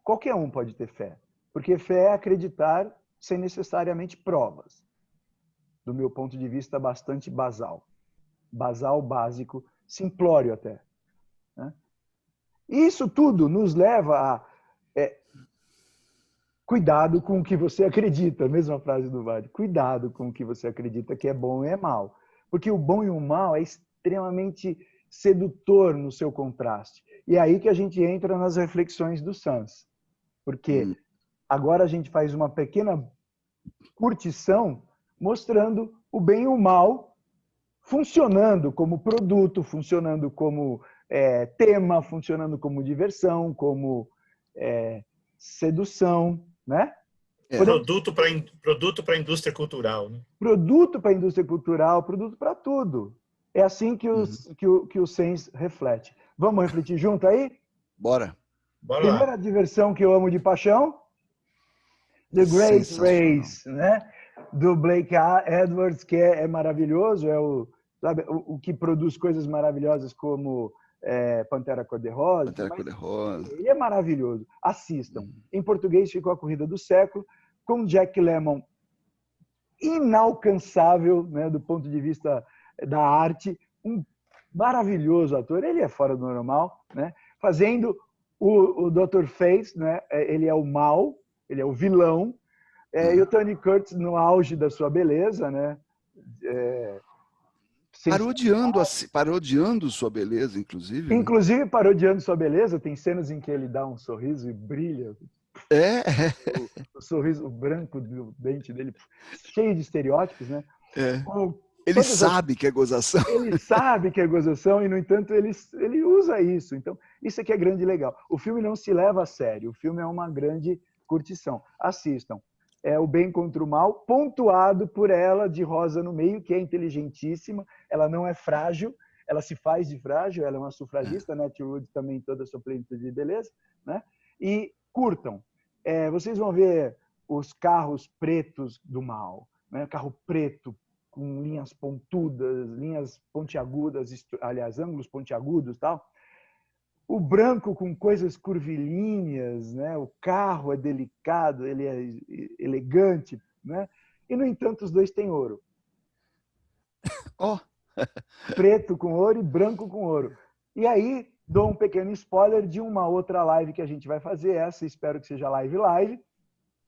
Qualquer um pode ter fé. Porque fé é acreditar sem necessariamente provas. Do meu ponto de vista, bastante basal. Basal, básico, simplório até. Né? Isso tudo nos leva a cuidado com o que você acredita. Mesma frase do Vale. Cuidado com o que você acredita que é bom e é mal. Porque o bom e o mal é extremamente sedutor no seu contraste. E é aí que a gente entra nas reflexões do Sans. Porque agora a gente faz uma pequena curtição mostrando o bem e o mal funcionando como produto, funcionando como tema, funcionando como diversão, como sedução, né? Produto para a indústria cultural. Né? Produto para a indústria cultural, produto para tudo. É assim que o Sans reflete. Vamos refletir junto aí? Bora. Bora Primeira lá. diversão que eu amo de paixão, The Great Race, né? Do Blake Edwards, que é maravilhoso, é o que produz coisas maravilhosas como Pantera Cor-de-Rosa. Pantera Cor-de-Rosa. Ele é maravilhoso. Assistam. Em português ficou A Corrida do Século, com Jack Lemmon inalcançável, né, do ponto de vista da arte, um maravilhoso ator, ele é fora do normal, né, fazendo o Dr. Face, né, ele é o mal, ele é o vilão, e o Tony Curtis no auge da sua beleza, né, parodiando sua beleza, inclusive. Inclusive parodiando sua beleza, tem cenas em que ele dá um sorriso e brilha. O sorriso branco do dente dele, cheio de estereótipos, né? Ele sabe que é gozação. Ele sabe que é gozação e, no entanto, ele usa isso. Então, isso aqui é grande e legal. O filme não se leva a sério. O filme é uma grande curtição. Assistam. É O Bem contra o Mal, pontuado por ela de rosa no meio, que é inteligentíssima. Ela não é frágil. ela se faz de frágil, ela é uma sufragista, né? Wood também toda a sua plenitude de beleza, né? E curtam. Vocês vão ver os carros pretos do mal, né? Carro preto com linhas pontudas, linhas pontiagudas, aliás, ângulos pontiagudos, tal. O branco com coisas curvilíneas, né? O carro é delicado, ele é elegante, né? E no entanto os dois têm ouro. Oh. Preto com ouro e branco com ouro. E aí dou um pequeno spoiler de uma outra live que a gente vai fazer, essa espero que seja live,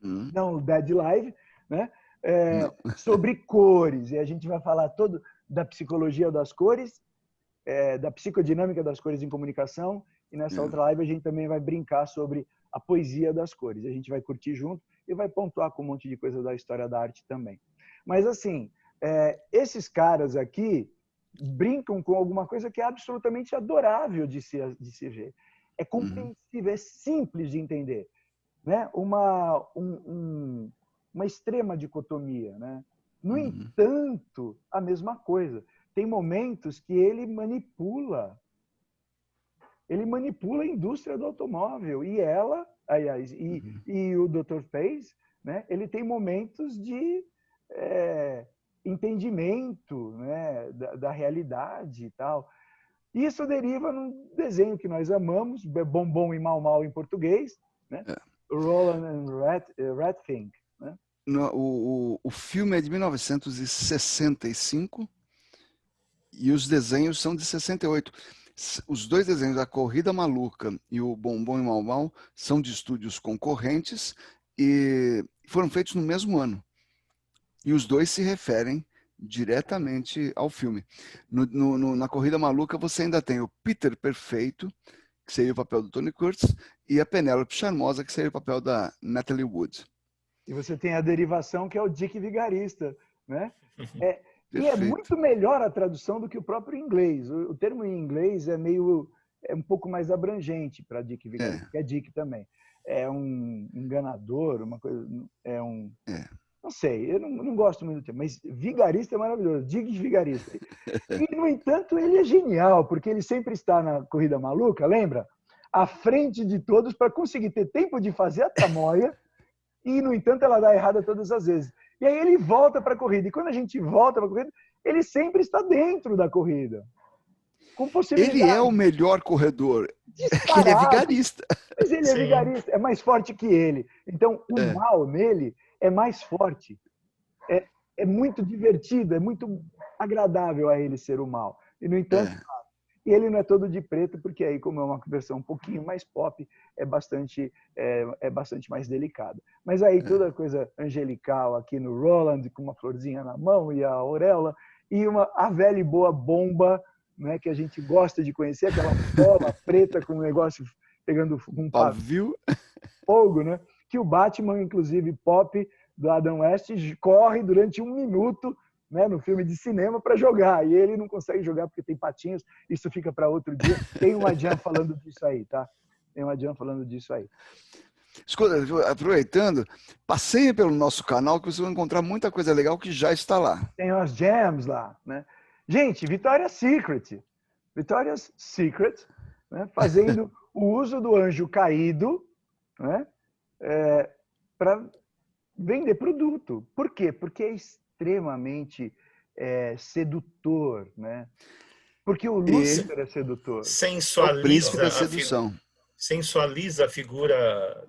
não Dead Live, né? Sobre cores. E a gente vai falar todo da psicologia das cores, da psicodinâmica das cores em comunicação. E nessa outra live a gente também vai brincar sobre a poesia das cores. A gente vai curtir junto e vai pontuar com um monte de coisa da história da arte também. Mas assim, esses caras aqui brincam com alguma coisa que é absolutamente adorável de se ver. É compreensível, é simples de entender, né? Uma extrema dicotomia, né? No entanto, a mesma coisa. Tem momentos que ele manipula a indústria do automóvel e ela, aliás, e o Dr. Fez, né? Ele tem momentos de entendimento, né? da realidade e tal. Isso deriva num desenho que nós amamos, Bom Bom e Mal Mal em português, né? Roland and Ratfink, né? O filme é de 1965 e os desenhos são de 68. Os dois desenhos, A Corrida Maluca e o Bom Bom e Mal Mal, são de estúdios concorrentes e foram feitos no mesmo ano. E os dois se referem diretamente ao filme. Na Corrida Maluca você ainda tem o Peter Perfeito, que seria o papel do Tony Curtis, e a Penélope Charmosa, que seria o papel da Natalie Wood. E você tem a derivação, que é o Dick Vigarista, né? E é Perfeito. muito melhor a tradução do que o próprio inglês. O termo em inglês é um pouco mais abrangente para Dick Vigarista, que é Dick também. É um enganador, uma coisa... Não sei, eu não gosto muito do termo, mas vigarista é maravilhoso, Dick Vigarista. E, no entanto, ele é genial, porque ele sempre está na Corrida Maluca, lembra? À frente de todos para conseguir ter tempo de fazer a tramóia e, no entanto, ela dá errada todas as vezes. E aí ele volta para a corrida. E quando a gente volta para a corrida, ele sempre está dentro da corrida. Com possibilidade. Ele é o melhor corredor. Disparado. Ele é vigarista. Mas ele é vigarista, é mais forte que ele. Então, o mal nele é mais forte. É muito divertido, é muito agradável a ele ser o mal. E, no entanto, e ele não é todo de preto, porque aí, como é uma versão um pouquinho mais pop, é bastante mais delicado. Mas aí toda coisa angelical aqui no Roland, com uma florzinha na mão e a auréola, e a velha e boa bomba, né, que a gente gosta de conhecer, aquela bola preta com um negócio pegando um pavio, fogo, né? Que o Batman, inclusive pop, do Adam West, corre durante 1 minuto, né, no filme de cinema para jogar, e ele não consegue jogar porque tem patinhos, isso fica para outro dia. Tem uma Jan falando disso aí, tá? Tem uma Jan falando disso aí. Escuta, aproveitando, passeie pelo nosso canal que você vai encontrar muita coisa legal que já está lá. Tem umas jams lá, né? Gente, Victoria's Secret, né, fazendo o uso do anjo caído, né, para vender produto. Por quê? Porque é extremamente sedutor, né? Porque o Lúcifer é sedutor. Sensualiza o príncipe da sedução. Sensualiza a figura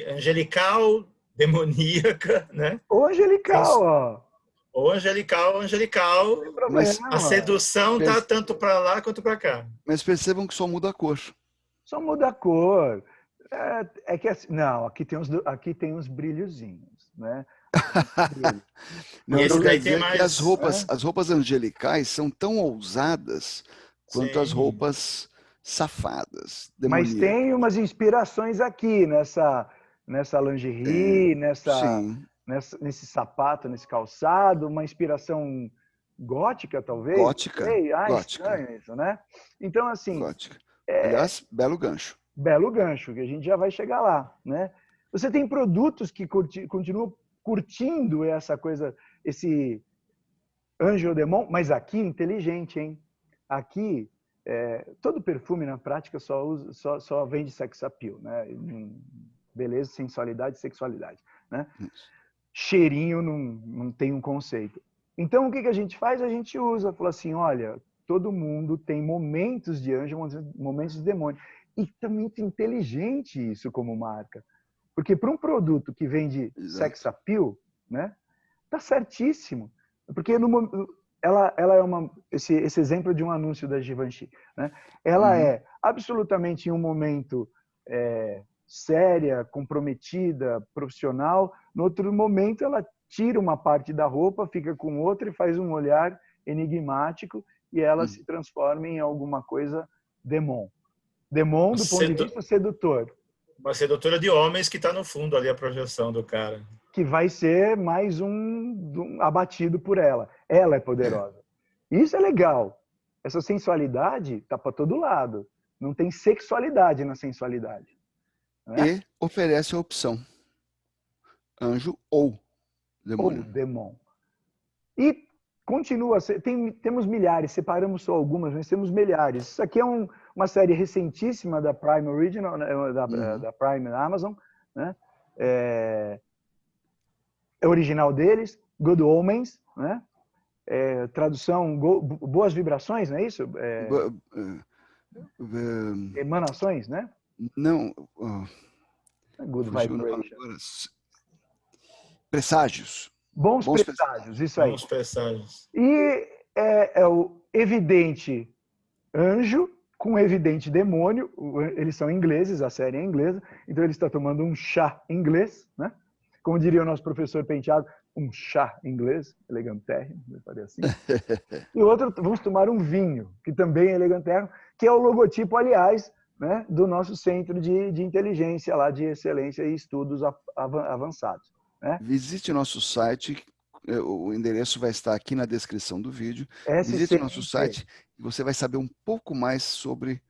angelical, demoníaca, né? Ou angelical, ó. Ou angelical. Mas a sedução tá tanto para lá quanto para cá. Mas percebam que só muda a cor. Só muda a cor. É que assim, não, aqui tem uns brilhozinhos, né? Não, eu quero dizer que as roupas angelicais são tão ousadas quanto as roupas safadas, demoníacas. Mas tem umas inspirações aqui nessa lingerie, nesse sapato, nesse calçado, uma inspiração gótica, talvez? Gótica. Gótica. Estranho isso, né? Então, assim... Gótica. Aliás, belo gancho. Belo gancho, que a gente já vai chegar lá, né? Você tem produtos que continuam curtindo essa coisa, esse anjo ou demônio, mas aqui inteligente, hein? aqui, todo perfume na prática só vende sex appeal, né? Beleza, sensualidade, sexualidade, né? Cheirinho não tem um conceito. Então, o que a gente faz? A gente usa, fala assim, olha, todo mundo tem momentos de anjo, momentos de demônio. E tá muito inteligente isso como marca. Porque para um produto que vende sex appeal, né, tá certíssimo. Porque ela é esse exemplo de um anúncio da Givenchy, né? Ela é absolutamente em um momento séria, comprometida, profissional. No outro momento, ela tira uma parte da roupa, fica com outra e faz um olhar enigmático e ela se transforma em alguma coisa demon. Demon do ponto de vista sedutor. Uma sedutora de homens que está no fundo ali a projeção do cara. Que vai ser mais um abatido por ela. Ela é poderosa. Isso é legal. Essa sensualidade tá para todo lado. Não tem sexualidade na sensualidade. E oferece a opção anjo ou demônio. Ou demon. E continua, temos milhares, separamos só algumas, mas temos milhares. Isso aqui é uma série recentíssima da Prime Original, da Prime Amazon, né? É original deles, Good Omens, né? Tradução, boas vibrações, não é isso? Emanações, né? Não. Good Vibrations. Presságios. Bons presságios, isso aí. Bons presságios. E é o evidente anjo com evidente demônio. Eles são ingleses, a série é inglesa, então ele está tomando um chá inglês, né? Como diria o nosso professor Penteado, um chá inglês, elegantérrimo, eu falei assim. E o outro, vamos tomar um vinho, que também é elegantérrimo, que é o logotipo, aliás, né, do nosso centro de inteligência lá, de excelência e estudos avançados. Né? Visite nosso site, o endereço vai estar aqui na descrição do vídeo. Visite nosso site e você vai saber um pouco mais sobre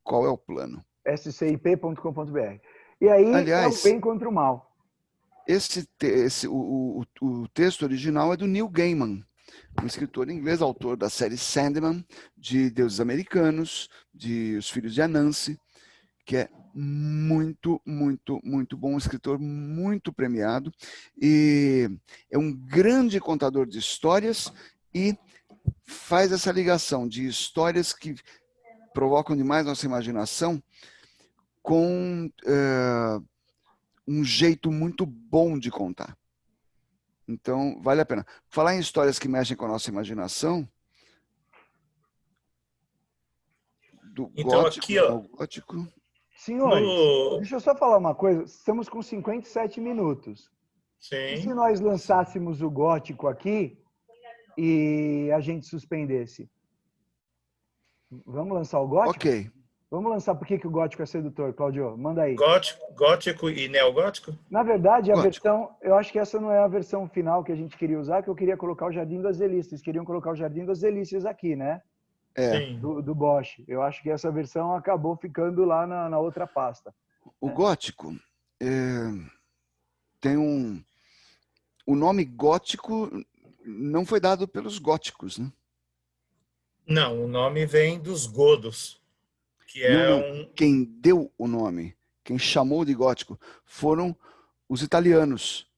qual é o plano. scip.com.br. E aí, aliás, é o bem contra o mal. O texto original é do Neil Gaiman, um escritor inglês, autor da série Sandman, de Deuses Americanos, de Os Filhos de Anansi, que é muito, muito, muito bom, um escritor muito premiado, e é um grande contador de histórias e faz essa ligação de histórias que provocam demais nossa imaginação com um jeito muito bom de contar. Então, vale a pena. Falar em histórias que mexem com a nossa imaginação, do então, gótico aqui, ó, ao gótico... Senhores, deixa eu só falar uma coisa. Estamos com 57 minutos. Sim. E se nós lançássemos o gótico aqui e a gente suspendesse? Vamos lançar o gótico? Ok. Vamos lançar por que o gótico é sedutor, Claudio? Manda aí. Gótico e neogótico? Na verdade, a versão... Eu acho que essa não é a versão final que a gente queria usar, que eu queria colocar o Jardim das Delícias. Eles queriam colocar o Jardim das Delícias aqui, né? Do Bosch. Eu acho que essa versão acabou ficando lá na outra pasta. O gótico tem o nome gótico não foi dado pelos góticos, né? Não, o nome vem dos godos, que Quem deu o nome, quem chamou de gótico, foram os italianos,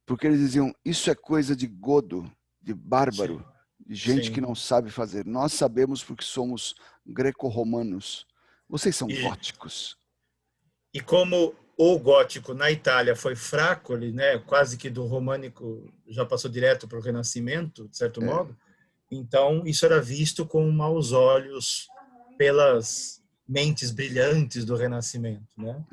porque eles diziam, isso é coisa de godo, de bárbaro. Sim. De gente Sim. que não sabe fazer. Nós sabemos porque somos greco-romanos. Vocês são góticos. E como o gótico na Itália foi fraco, ele, né, quase que do românico já passou direto para o Renascimento, de certo modo, então isso era visto com maus olhos pelas mentes brilhantes do Renascimento, né?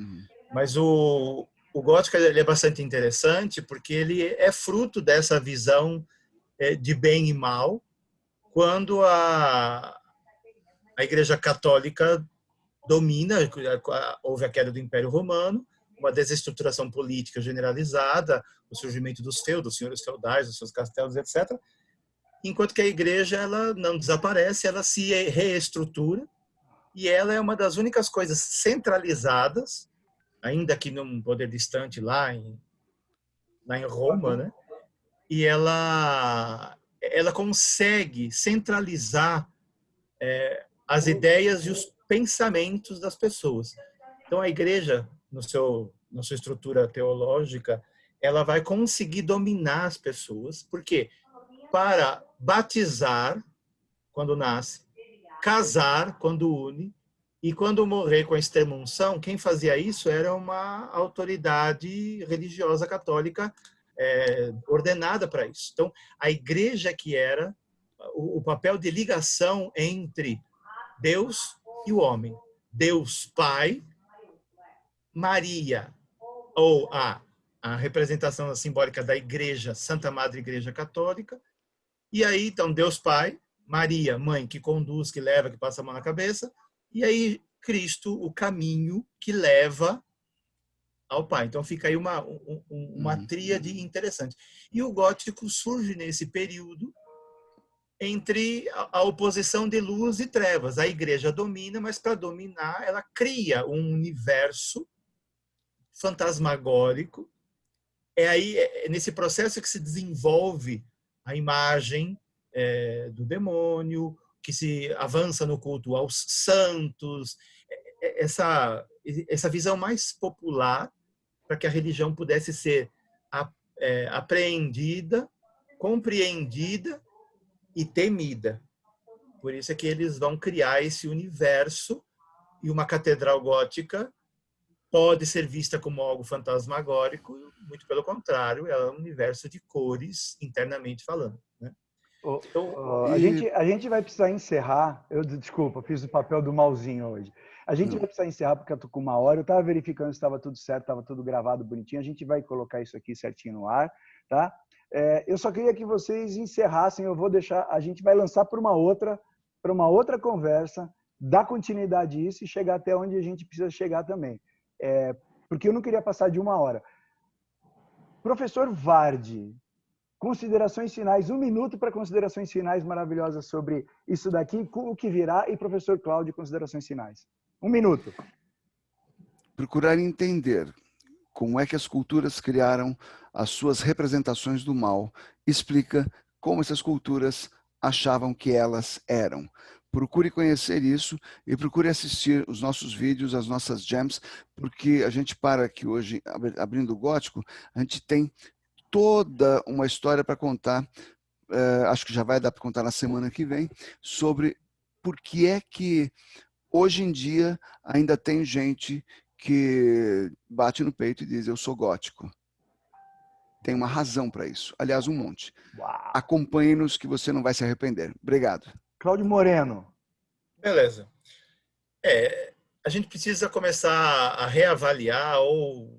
Mas o gótico ele é bastante interessante porque ele é fruto dessa visão de bem e mal, quando a Igreja Católica domina, houve a queda do Império Romano, uma desestruturação política generalizada, o surgimento dos feudos, senhores feudais, dos seus castelos, etc. Enquanto que a Igreja ela não desaparece, ela se reestrutura, e ela é uma das únicas coisas centralizadas, ainda que num poder distante lá em Roma, né? E ela consegue centralizar as ideias e os pensamentos das pessoas. Então, a igreja, na sua estrutura teológica, ela vai conseguir dominar as pessoas, porque para batizar, quando nasce, casar, quando une, e quando morrer com a extrema-unção, quem fazia isso era uma autoridade religiosa católica ordenada para isso. Então, a igreja que era o papel de ligação entre Deus e o homem. Deus Pai, Maria, ou a representação simbólica da Igreja, Santa Madre Igreja Católica, e aí, então, Deus Pai, Maria, mãe, que conduz, que leva, que passa a mão na cabeça, e aí Cristo, o caminho que leva ao Pai. Então fica aí uma tríade interessante. E o gótico surge nesse período entre a oposição de luz e trevas. A igreja domina, mas para dominar ela cria um universo fantasmagórico. É nesse processo que se desenvolve a imagem do demônio, que se avança no culto aos santos, essa visão mais popular para que a religião pudesse ser apreendida, compreendida e temida. Por isso é que eles vão criar esse universo, e uma catedral gótica pode ser vista como algo fantasmagórico, muito pelo contrário, é um universo de cores, internamente falando, né? Então, a gente vai precisar encerrar. Desculpa, fiz o papel do malzinho hoje. A gente vai precisar encerrar porque eu estou com 1 hora. Eu estava verificando se estava tudo certo, estava tudo gravado bonitinho. A gente vai colocar isso aqui certinho no ar, tá? Eu só queria que vocês encerrassem. Eu vou deixar. A gente vai lançar para uma outra conversa, dar continuidade a isso e chegar até onde a gente precisa chegar também. Porque eu não queria passar de 1 hora. Professor Vardi, considerações finais, 1 minuto para considerações finais maravilhosas sobre isso daqui, o que virá, e professor Cláudio, considerações finais. 1 minuto. Procurar entender como é que as culturas criaram as suas representações do mal explica como essas culturas achavam que elas eram. Procure conhecer isso e procure assistir os nossos vídeos, as nossas jams, porque a gente para aqui hoje, abrindo o gótico, a gente tem toda uma história para contar, acho que já vai dar para contar na semana que vem, sobre por que é que hoje em dia ainda tem gente que bate no peito e diz eu sou gótico. Tem uma razão para isso. Aliás, um monte. Acompanhe-nos que você não vai se arrepender. Obrigado. Cláudio Moreno. Beleza. A gente precisa começar a reavaliar ou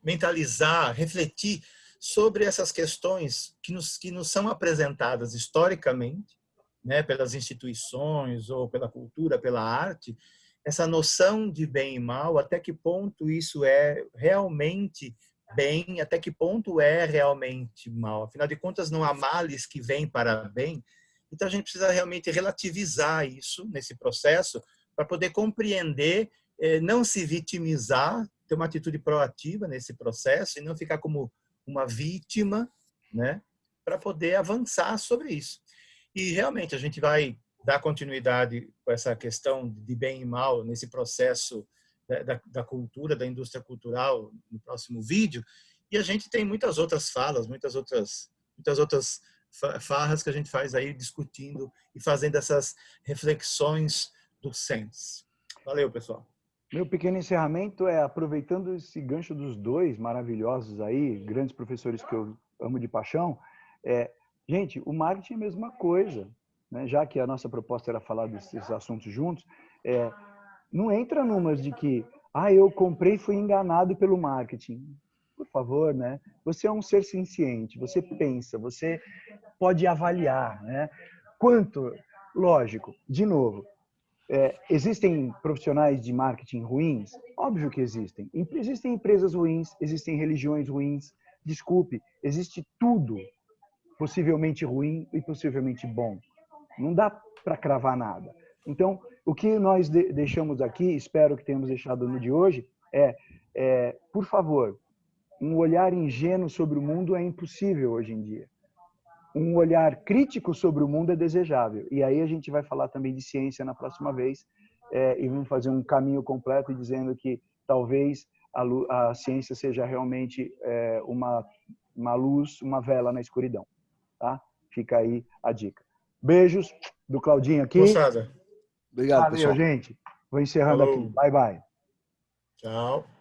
mentalizar, refletir sobre essas questões que nos são apresentadas historicamente, né, pelas instituições ou pela cultura, pela arte, essa noção de bem e mal, até que ponto isso é realmente bem, até que ponto é realmente mal. Afinal de contas, não há males que vêm para bem. Então, a gente precisa realmente relativizar isso nesse processo para poder compreender, não se vitimizar, ter uma atitude proativa nesse processo e não ficar como uma vítima, né, para poder avançar sobre isso. E realmente a gente vai dar continuidade com essa questão de bem e mal nesse processo da cultura, da indústria cultural no próximo vídeo. E a gente tem muitas outras falas, muitas outras farras que a gente faz aí discutindo e fazendo essas reflexões do sense. Valeu, pessoal. Meu pequeno encerramento é aproveitando esse gancho dos dois maravilhosos aí, grandes professores que eu amo de paixão. Gente, o marketing é a mesma coisa, né? Já que a nossa proposta era falar desses assuntos juntos, não entra numas de que eu comprei e fui enganado pelo marketing. Por favor, né? Você é um ser senciente, você pensa, você pode avaliar, né? Lógico, de novo, existem profissionais de marketing ruins? Óbvio que existem. Existem empresas ruins, existem religiões ruins. Desculpe, existe tudo possivelmente ruim e possivelmente bom. Não dá para cravar nada. Então, o que nós deixamos aqui, espero que tenhamos deixado no de hoje, por favor, um olhar ingênuo sobre o mundo é impossível hoje em dia. um olhar crítico sobre o mundo é desejável. E aí a gente vai falar também de ciência na próxima vez, e vamos fazer um caminho completo dizendo que talvez a ciência seja realmente uma luz, uma vela na escuridão. Tá? Fica aí a dica. Beijos do Claudinho aqui. Moçada. Obrigado, Valeu, pessoal. gente. Vou encerrando Falou. aqui. Bye, bye. Tchau.